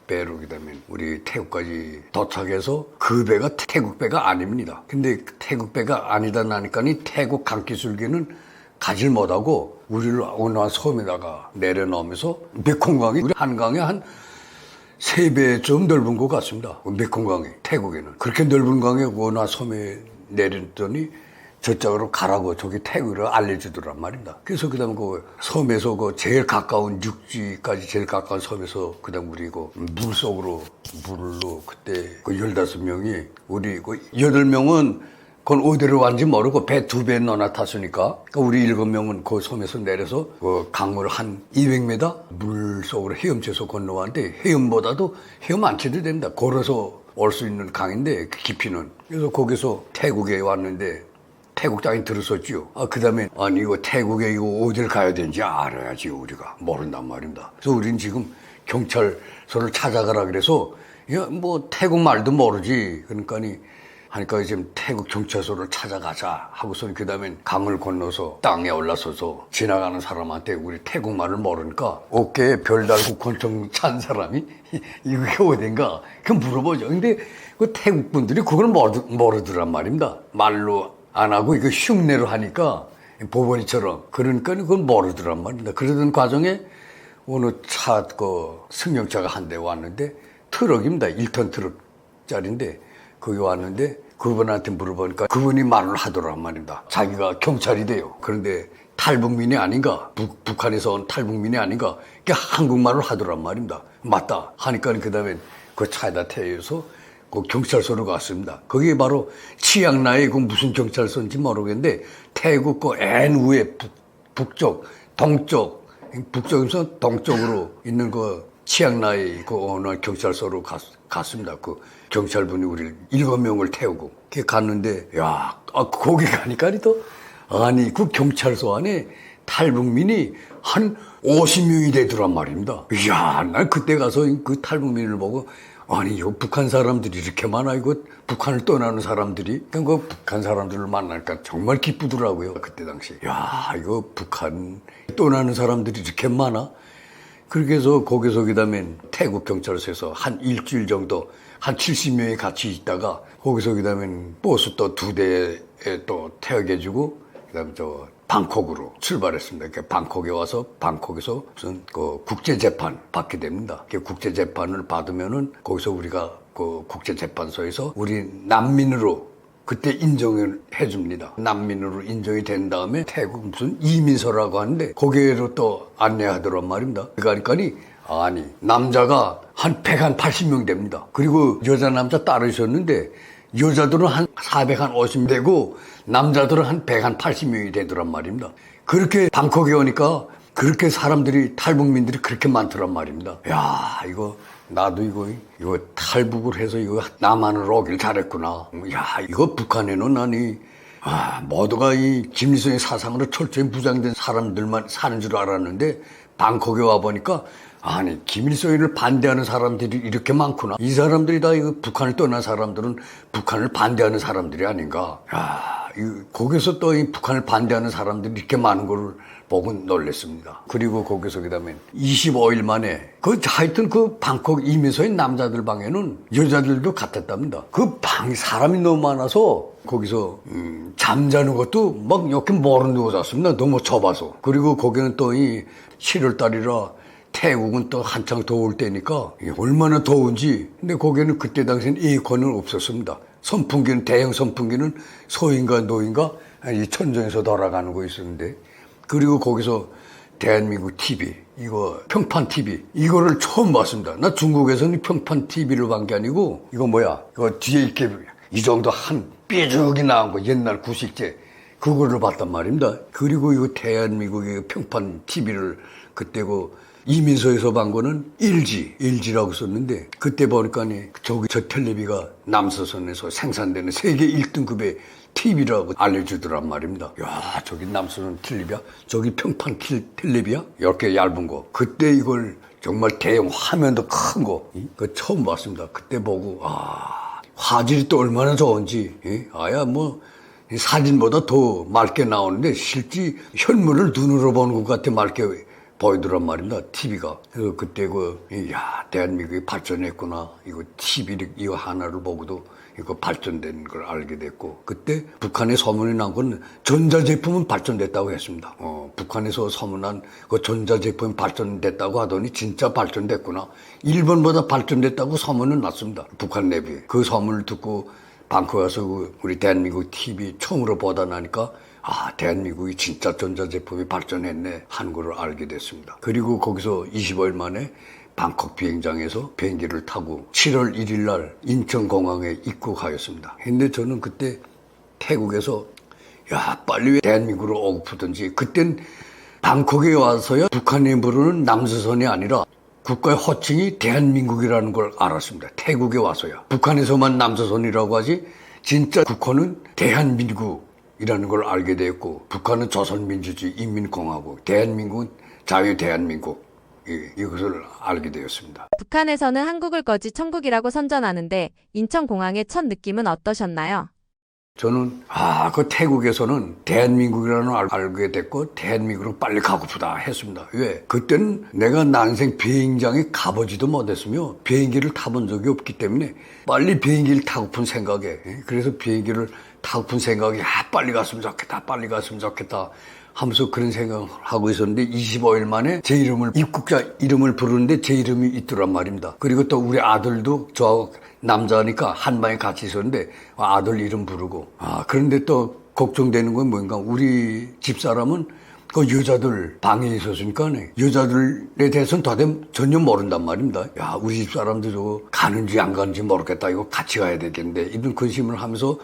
배로 그 다음에 우리 태국까지 도착해서 그 배가 태국 배가 아닙니다. 근데 태국 배가 아니다 나니까니 태국 강기술기는 가질 못하고 우리를 어느 한 섬에다가 내려놓으면서 메콩강이 우리 한강에 한 3배 좀 넓은 것 같습니다. 메콩강이 태국에는. 그렇게 넓은 강에 어느 한 섬에 내렸더니 저쪽으로 가라고 저기 태국으로 알려주더란 말입니다. 그래서 그 다음에 그 섬에서 그 제일 가까운 육지까지 제일 가까운 섬에서 그 다음 우리 그 물로 그때 그 15명이 우리 그 8명은 그건 어디로 왔는지 모르고 배 2배 넣어놔 탔으니까 그러니까 우리 7명은 그 섬에서 내려서 그 강물 한 200m 물속으로 헤엄쳐서 건너왔는데 헤엄 안 쳐도 됩니다. 걸어서 올 수 있는 강인데 그 깊이는. 그래서 거기서 태국에 왔는데 태국 땅에 들었었죠. 그 다음에 이거 태국에 이거 어딜 가야 되는지 알아야지 우리가 모른단 말입니다. 그래서 우리는 지금 경찰서를 찾아가라 그래서 뭐 태국 말도 모르지. 하니까 지금 태국 경찰서를 찾아가자 하고서 그 다음에 강을 건너서 땅에 올라서서 지나가는 사람한테 우리 태국 말을 모르니까 어깨에 별 달고 권총 찬 사람이 이게 어딘가 그 물어보죠. 근데 그 태국 분들이 그걸 모르더란 말입니다. 말로 안 하고 이거 흉내로 하니까 보번이처럼 그러니까 그걸 모르더란 말입니다. 그러던 과정에 어느 승용차가 한 대 왔는데 트럭입니다. 1톤 트럭짜리인데 거기 왔는데 그분한테 물어보니까 그분이 말을 하더란 말입니다. 자기가 경찰이 돼요. 그런데 탈북민이 아닌가, 북한에서 온 탈북민이 아닌가, 한국말을 하더란 말입니다. 맞다 하니까 그 다음에 그 차에다 태워서 그 경찰서로 갔습니다. 거기 바로 치앙라이 그 무슨 경찰서인지 모르겠는데 태국 그 N 위에 북쪽에서 동쪽으로 있는 그 치앙라이 그 어느 경찰서로 갔습니다. 그 경찰분이 우리 7명을 태우고 갔는데 거기 가니까 그 경찰서 안에 탈북민이 한 50명이 되더란 말입니다. 난 그때 가서 그 탈북민을 보고 이거 북한 사람들이 이렇게 많아. 이거 북한을 떠나는 사람들이. 그 북한 사람들을 만나니까 정말 기쁘더라고요. 그때 당시. 이거 북한 떠나는 사람들이 이렇게 많아. 그렇게 해서 거기서 그 다음에 태국 경찰서에서 한 일주일 정도 한 70명이 같이 있다가 거기서 그 다음에 버스 또 2대에 또 태우게 해주고 그 다음에 방콕으로 출발했습니다. 이렇게 방콕에 와서 방콕에서 무슨 그 국제재판 받게 됩니다. 국제재판을 받으면은 거기서 우리가 그 국제재판소에서 우리 난민으로 그때 인정을 해줍니다. 난민으로 인정이 된 다음에 태국 무슨 이민서라고 하는데 거기로 또 안내하더란 말입니다. 그러니까 남자가 한 180명 됩니다. 그리고 여자 남자 따르셨는데 여자들은 한 450명 되고 남자들은 한 180명이 되더란 말입니다. 그렇게 방콕에 오니까 그렇게 탈북민들이 그렇게 많더란 말입니다. 나도 이거 탈북을 해서 이거 남한으로 오길 잘했구나. 이거 북한에는 모두가 이 김일성의 사상으로 철저히 무장된 사람들만 사는 줄 알았는데 방콕에 와보니까 김일성을 반대하는 사람들이 이렇게 많구나. 이 사람들이 다 이거 북한을 떠난 사람들은 북한을 반대하는 사람들이 아닌가. 거기서 또 이 북한을 반대하는 사람들이 이렇게 많은 걸 보고 놀랐습니다. 그리고 거기서 그 다음에 25일 만에 하여튼 그 방콕 이민소의 남자들 방에는 여자들도 같았답니다. 그 방이 사람이 너무 많아서 거기서 잠자는 것도 막 이렇게 모르는 누워 잤습니다. 너무 좁아서. 그리고 거기는 또 이 7월 달이라 태국은 또 한창 더울 때니까 얼마나 더운지. 근데 거기는 그때 당시엔 에어컨은 없었습니다. 선풍기는, 대형 선풍기는 소인가 노인가 이 천정에서 돌아가는 거 있었는데, 그리고 거기서 대한민국 TV, 이거 평판 TV, 이거를 처음 봤습니다. 나 중국에서는 평판 TV를 본 게 아니고, 이거 뭐야, 이거 뒤에 이렇게 이 정도 한 삐죽이 나온 거, 옛날 구식제, 그거를 봤단 말입니다. 그리고 이거 대한민국의 평판 TV를 그때 이민서에서 본 거는 LG라고 썼는데, 그때 보니까 저 텔레비가 남서선에서 생산되는 세계 1등급의 TV라고 알려주더란 말입니다. 야, 저기 남서선 텔레비야? 저기 평판 텔레비야? 이렇게 얇은 거. 그때 이걸 정말 대형 화면도 큰 거, 그 처음 봤습니다. 그때 보고, 화질이 또 얼마나 좋은지, 아야 사진보다 더 맑게 나오는데 실제 현물을 눈으로 보는 것 같아 맑게 보이더란 말입니다. TV가. 그래서 그때 대한민국이 발전했구나. 이거 TV 이거 하나를 보고도 이거 발전된 걸 알게 됐고, 그때 북한에 소문이 난 건 전자제품은 발전됐다고 했습니다. 북한에서 소문난 그 전자제품이 발전됐다고 하더니 진짜 발전됐구나. 일본보다 발전됐다고 소문은 났습니다. 북한 내부에. 그 소문을 듣고 방콕 가서 우리 대한민국 TV 처음으로 보다 나니까 대한민국이 진짜 전자제품이 발전했네 하는 걸 알게 됐습니다. 그리고 거기서 25일 만에 방콕 비행장에서 비행기를 타고 7월 1일 날 인천공항에 입국하였습니다. 근데 저는 그때 태국에서 빨리 왜 대한민국으로 오고프든지, 그땐 방콕에 와서야 북한이 부르는 남서선이 아니라 국가의 호칭이 대한민국이라는 걸 알았습니다. 태국에 와서야. 북한에서만 남서선이라고 하지 진짜 국호는 대한민국이라는 걸 알게 되었고, 북한은 조선민주주의 인민공화국, 대한민국은 자유대한민국, 이것을 알게 되었습니다. 북한에서는 한국을 거지 천국이라고 선전하는데 인천공항의 첫 느낌은 어떠셨나요? 저는 그 태국에서는 대한민국이라는 걸 알게 됐고, 대한민국으로 빨리 가고프다 했습니다. 왜? 그때는 내가 난생 비행장에 가보지도 못했으며 비행기를 타본 적이 없기 때문에 빨리 비행기를 타고픈 생각에, 그래서 비행기를 타고픈 생각에 빨리 갔으면 좋겠다 하면서 그런 생각을 하고 있었는데, 25일 만에 제 이름을, 입국자 이름을 부르는데 제 이름이 있더란 말입니다. 그리고 또 우리 아들도 저하고 남자니까 한 방에 같이 있었는데 아들 이름 부르고, 그런데 또 걱정되는 건 뭔가, 우리 집사람은 그 여자들 방에 있었으니까 여자들에 대해서는 전혀 모른단 말입니다. 우리 집사람도 저거 가는지 안 가는지 모르겠다, 이거 같이 가야 되겠는데, 이런 근심을 하면서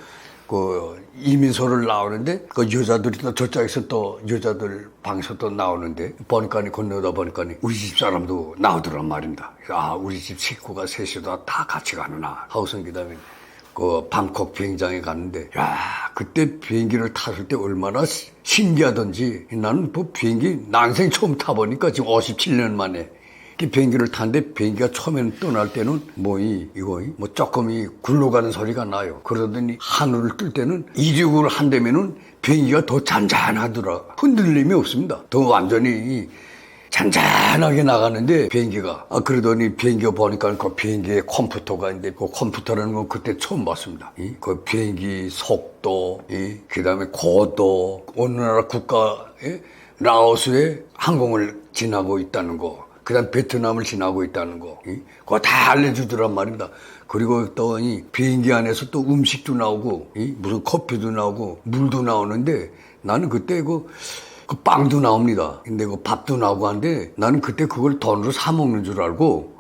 이민서를 나오는데, 여자들이 또 저쪽에서 또 여자들 방에서 또 나오는데, 건너다 보니까 우리 집 사람도 나오더란 말입니다. 우리 집 식구가 셋이다 다 같이 가느나 하고선 그다음에 방콕 비행장에 갔는데, 그때 비행기를 탔을 때 얼마나 신기하던지. 나는 비행기 난생 처음 타보니까 지금 57년 만에 비행기를 탔는데, 비행기가 처음에는 떠날 때는 조금 굴러가는 소리가 나요. 그러더니 하늘을 뜰 때는 이륙을 한다면은 비행기가 더 잔잔하더라. 흔들림이 없습니다. 더 완전히 잔잔하게 나가는데 비행기가. 그러더니 비행기가 보니까 그 비행기에 컴퓨터가 있는데, 그 컴퓨터라는 건 그때 처음 봤습니다. 그 비행기 속도, 그다음에 고도, 어느 나라 라오스의 항공을 지나고 있다는 거, 그다음 베트남을 지나고 있다는 거, 그거 다 알려주더란 말입니다. 그리고 또 비행기 안에서 또 음식도 나오고, 무슨 커피도 나오고, 물도 나오는데, 나는 그때 그 빵도 나옵니다. 근데 밥도 나오고 한데, 나는 그때 그걸 돈으로 사 먹는 줄 알고,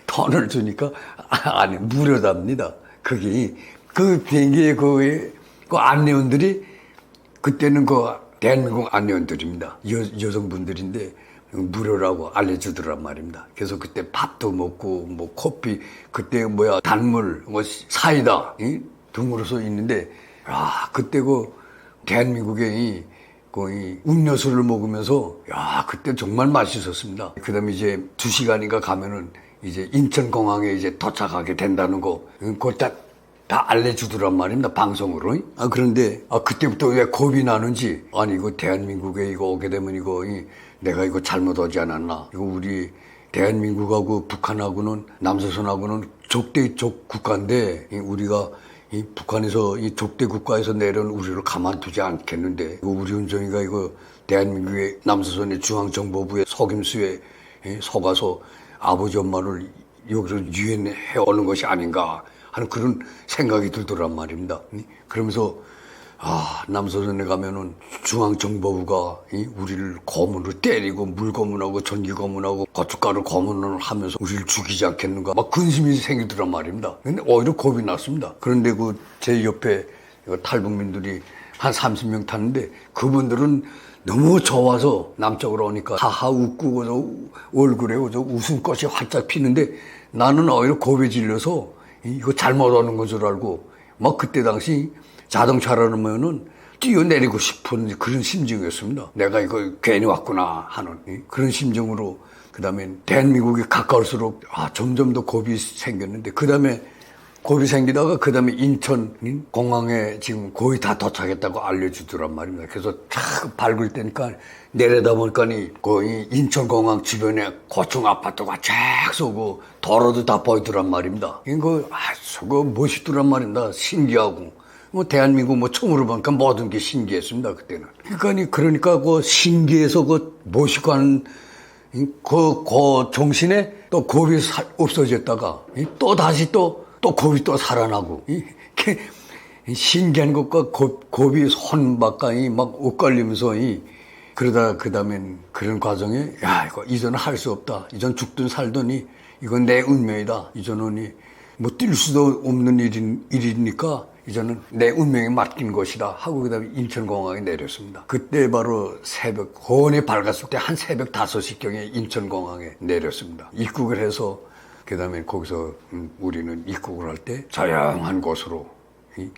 돈을 주니까, 무료답니다. 그게, 그 비행기의 그 안내원들이, 그때는 대한민국 안내원들입니다. 여성분들인데, 무료라고 알려주더란 말입니다. 그래서 그때 밥도 먹고, 커피, 그때 단물, 사이다, 등으로서 있는데, 그때 대한민국의 이 음료수를 먹으면서, 그때 정말 맛있었습니다. 그 다음에 이제 2시간인가 가면은 이제 인천공항에 이제 도착하게 된다는 거, 그걸 다 알려주더란 말입니다. 방송으로. 그런데, 그때부터 왜 겁이 나는지, 이거 대한민국에 오게 되면 내가 잘못 오지 않았나. 이거 우리 대한민국하고 북한하고는, 남서선하고는 적대적 국가인데, 우리가 북한에서 이 적대 국가에서 내려온 우리를 가만두지 않겠는데, 우리 은정이가 대한민국의 남조선의 중앙정보부의 속임수에 속아서 아버지 엄마를 여기서 유인해 오는 것이 아닌가 하는 그런 생각이 들더란 말입니다. 그러면서 남조선에 가면은 중앙정보부가 우리를 고문으로 때리고 물고문하고 전기고문하고 고춧가루 고문을 하면서 우리를 죽이지 않겠는가 막 근심이 생기더란 말입니다. 근데 오히려 겁이 났습니다. 그런데 그 제 옆에 탈북민들이 한 30명 탔는데 그분들은 너무 좋아서 남쪽으로 오니까 하하 웃고 저 얼굴에 저 웃음꽃이 활짝 피는데 나는 오히려 겁에 질려서 이거 잘못 오는 건 줄 알고 막 그때 당시 자동차라면은 뛰어내리고 싶은 그런 심정이었습니다. 내가 이거 괜히 왔구나 하는 그런 심정으로 그다음에 대한민국이 가까울수록 점점 더 겁이 생겼는데 그다음에 겁이 생기다가 그다음에 인천 공항에 지금 거의 다 도착했다고 알려주더란 말입니다. 그래서 탁 밟을 때니까 내려다보니까 거의 인천공항 주변에 고층 아파트가 쫙 쏘고 도로도 다 보이더란 말입니다. 이거 저거 멋있더란 말입니다. 신기하고. 대한민국 처음으로 보니까 모든 게 신기했습니다, 그때는. 그러니까 그 신기해서 그 멋있고 하는 그 정신에 또 겁이 없어졌다가 또 다시 또 겁이 또 살아나고 신기한 것과 겁이 손 바깥이 막 엇갈리면서 그러다 그다음엔 그런 과정에 이거 이제는 할 수 없다. 이전 죽든 살더니 이건 내 운명이다. 이제는 뛸 수도 없는 일이니까 이제는 내 운명에 맡긴 것이다 하고 그다음에 인천공항에 내렸습니다. 그때 바로 혼이 밝았을 때 한 새벽 5시경에 인천공항에 내렸습니다. 입국을 해서 그다음에 거기서 우리는 입국을 할 때 조용한 곳으로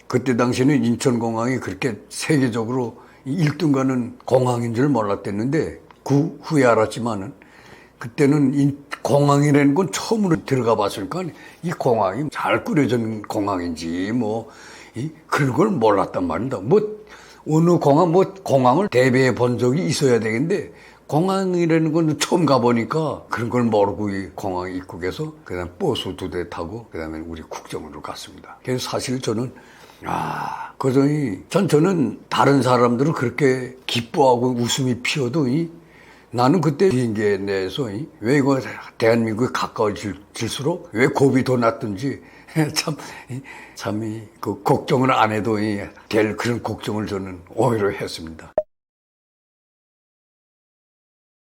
그때 당시에는 인천공항이 그렇게 세계적으로 1등 가는 공항인 줄 몰랐댔는데 그 후에 알았지만은 그때는 공항이라는 건 처음으로 들어가 봤으니까 이 공항이 잘 꾸려진 공항인지 그런 걸 몰랐단 말입니다. 어느 공항을 대비해 본 적이 있어야 되겠는데 공항이라는 건 처음 가보니까 그런 걸 모르고 이 공항 입국에서 그다음 버스 2대 타고 그다음에 우리 국정원으로 갔습니다. 그래서 사실 저는 저는 다른 사람들은 그렇게 기뻐하고 웃음이 피어도 나는 그때 비행기에 내에서 왜 이거 대한민국에 가까워질수록 왜 겁이 더 났든지 그 걱정을 안 해도 될 그런 걱정을 저는 오히려 했습니다.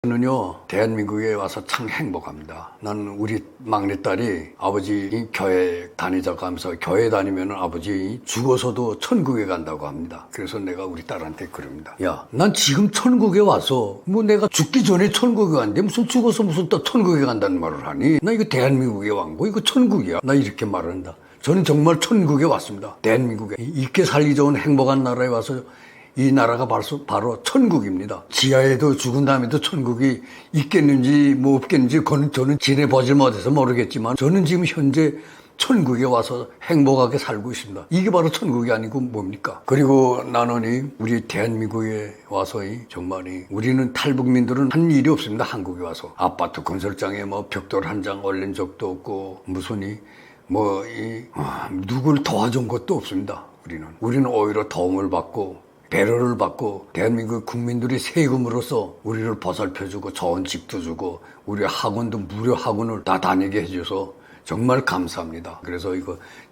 저는요, 대한민국에 와서 참 행복합니다. 나는 우리 막내딸이 아버지 교회 다니자고 하면서 교회 다니면 아버지 죽어서도 천국에 간다고 합니다. 그래서 내가 우리 딸한테 그럽니다. 난 지금 천국에 와서 내가 죽기 전에 천국에 갔는데 무슨 죽어서 무슨 또 천국에 간다는 말을 하니? 나 이거 대한민국에 왔고 이거 천국이야. 나 이렇게 말한다. 저는 정말 천국에 왔습니다. 대한민국에. 있게 살기 좋은 행복한 나라에 와서 이 나라가 바로 천국입니다. 지하에도 죽은 다음에도 천국이 있겠는지 없겠는지 그건 저는 지내보지 못해서 모르겠지만 저는 지금 현재 천국에 와서 행복하게 살고 있습니다. 이게 바로 천국이 아니고 뭡니까? 그리고 나는 우리 대한민국에 와서 정말 우리는 탈북민들은 한 일이 없습니다. 한국에 와서 아파트 건설장에 벽돌 한 장 올린 적도 없고 무슨 누굴 도와준 것도 없습니다. 우리는 오히려 도움을 받고 배려를 받고 대한민국 국민들이 세금으로서 우리를 보살펴주고 좋은 집도 주고 우리 학원도 무료 학원을 다 다니게 해줘서 정말 감사합니다. 그래서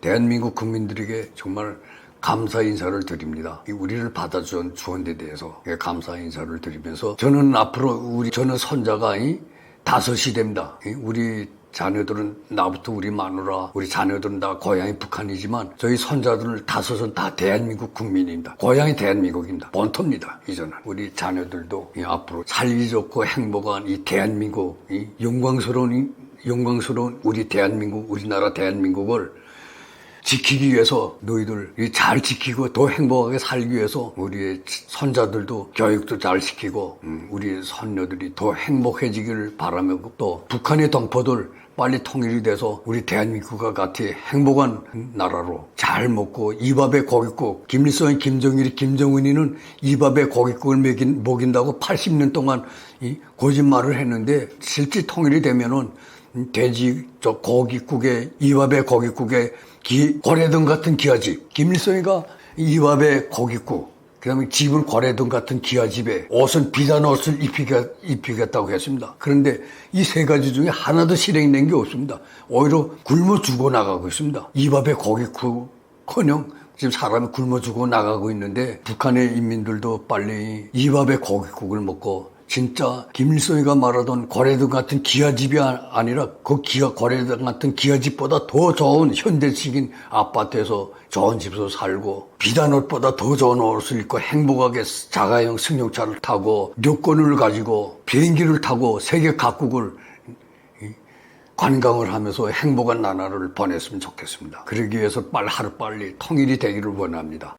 대한민국 국민들에게 정말 감사 인사를 드립니다. 우리를 받아준 주원에 대해서 감사 인사를 드리면서 저는 앞으로 저는 손자가 5이 됩니다. 우리 자녀들은 나부터 우리 마누라, 우리 자녀들은 다 고향이 북한이지만 저희 손자들 5은 다 대한민국 국민입니다. 고향이 대한민국입니다. 본토입니다. 이제는 우리 자녀들도 앞으로 살기 좋고 행복한 이 대한민국, 이 영광스러운 우리 대한민국, 우리나라 대한민국을 지키기 위해서 너희들 잘 지키고 더 행복하게 살기 위해서 우리의 손자들도 교육도 잘 시키고 우리 손녀들이 더 행복해지기를 바라며 또 북한의 동포들 빨리 통일이 돼서 우리 대한민국과 같이 행복한 나라로 잘 먹고 이밥에 고깃국 김일성이 김정일이 김정은이는 이밥에 고깃국을 먹인다고 80년 동안 거짓말을 했는데 실제 통일이 되면은 돼지 고깃국에 이밥에 고깃국에 고래등 같은 기아집 김일성이가 이밥에 고깃국 그다음에 집은 거래등 같은 기아집에, 옷은 비단 옷을 입히겠다고 했습니다. 그런데 이 세 가지 중에 하나도 실행된 게 없습니다. 오히려 굶어 죽어 나가고 있습니다. 입 앞에 고깃국커녕 지금 사람이 굶어 죽어 나가고 있는데, 북한의 인민들도 빨리 입 앞에 고깃국을 먹고 진짜 김일성이가 말하던 거래등 같은 기아집이 아니라 그 거래등 같은 기아집보다 더 좋은 현대식인 아파트에서 좋은 집에서 살고, 비단옷보다 더 좋은 옷을 입고 행복하게 자가용 승용차를 타고 여권을 가지고 비행기를 타고 세계 각국을 관광을 하면서 행복한 나라를 보냈으면 좋겠습니다. 그러기 위해서 하루빨리 통일이 되기를 원합니다.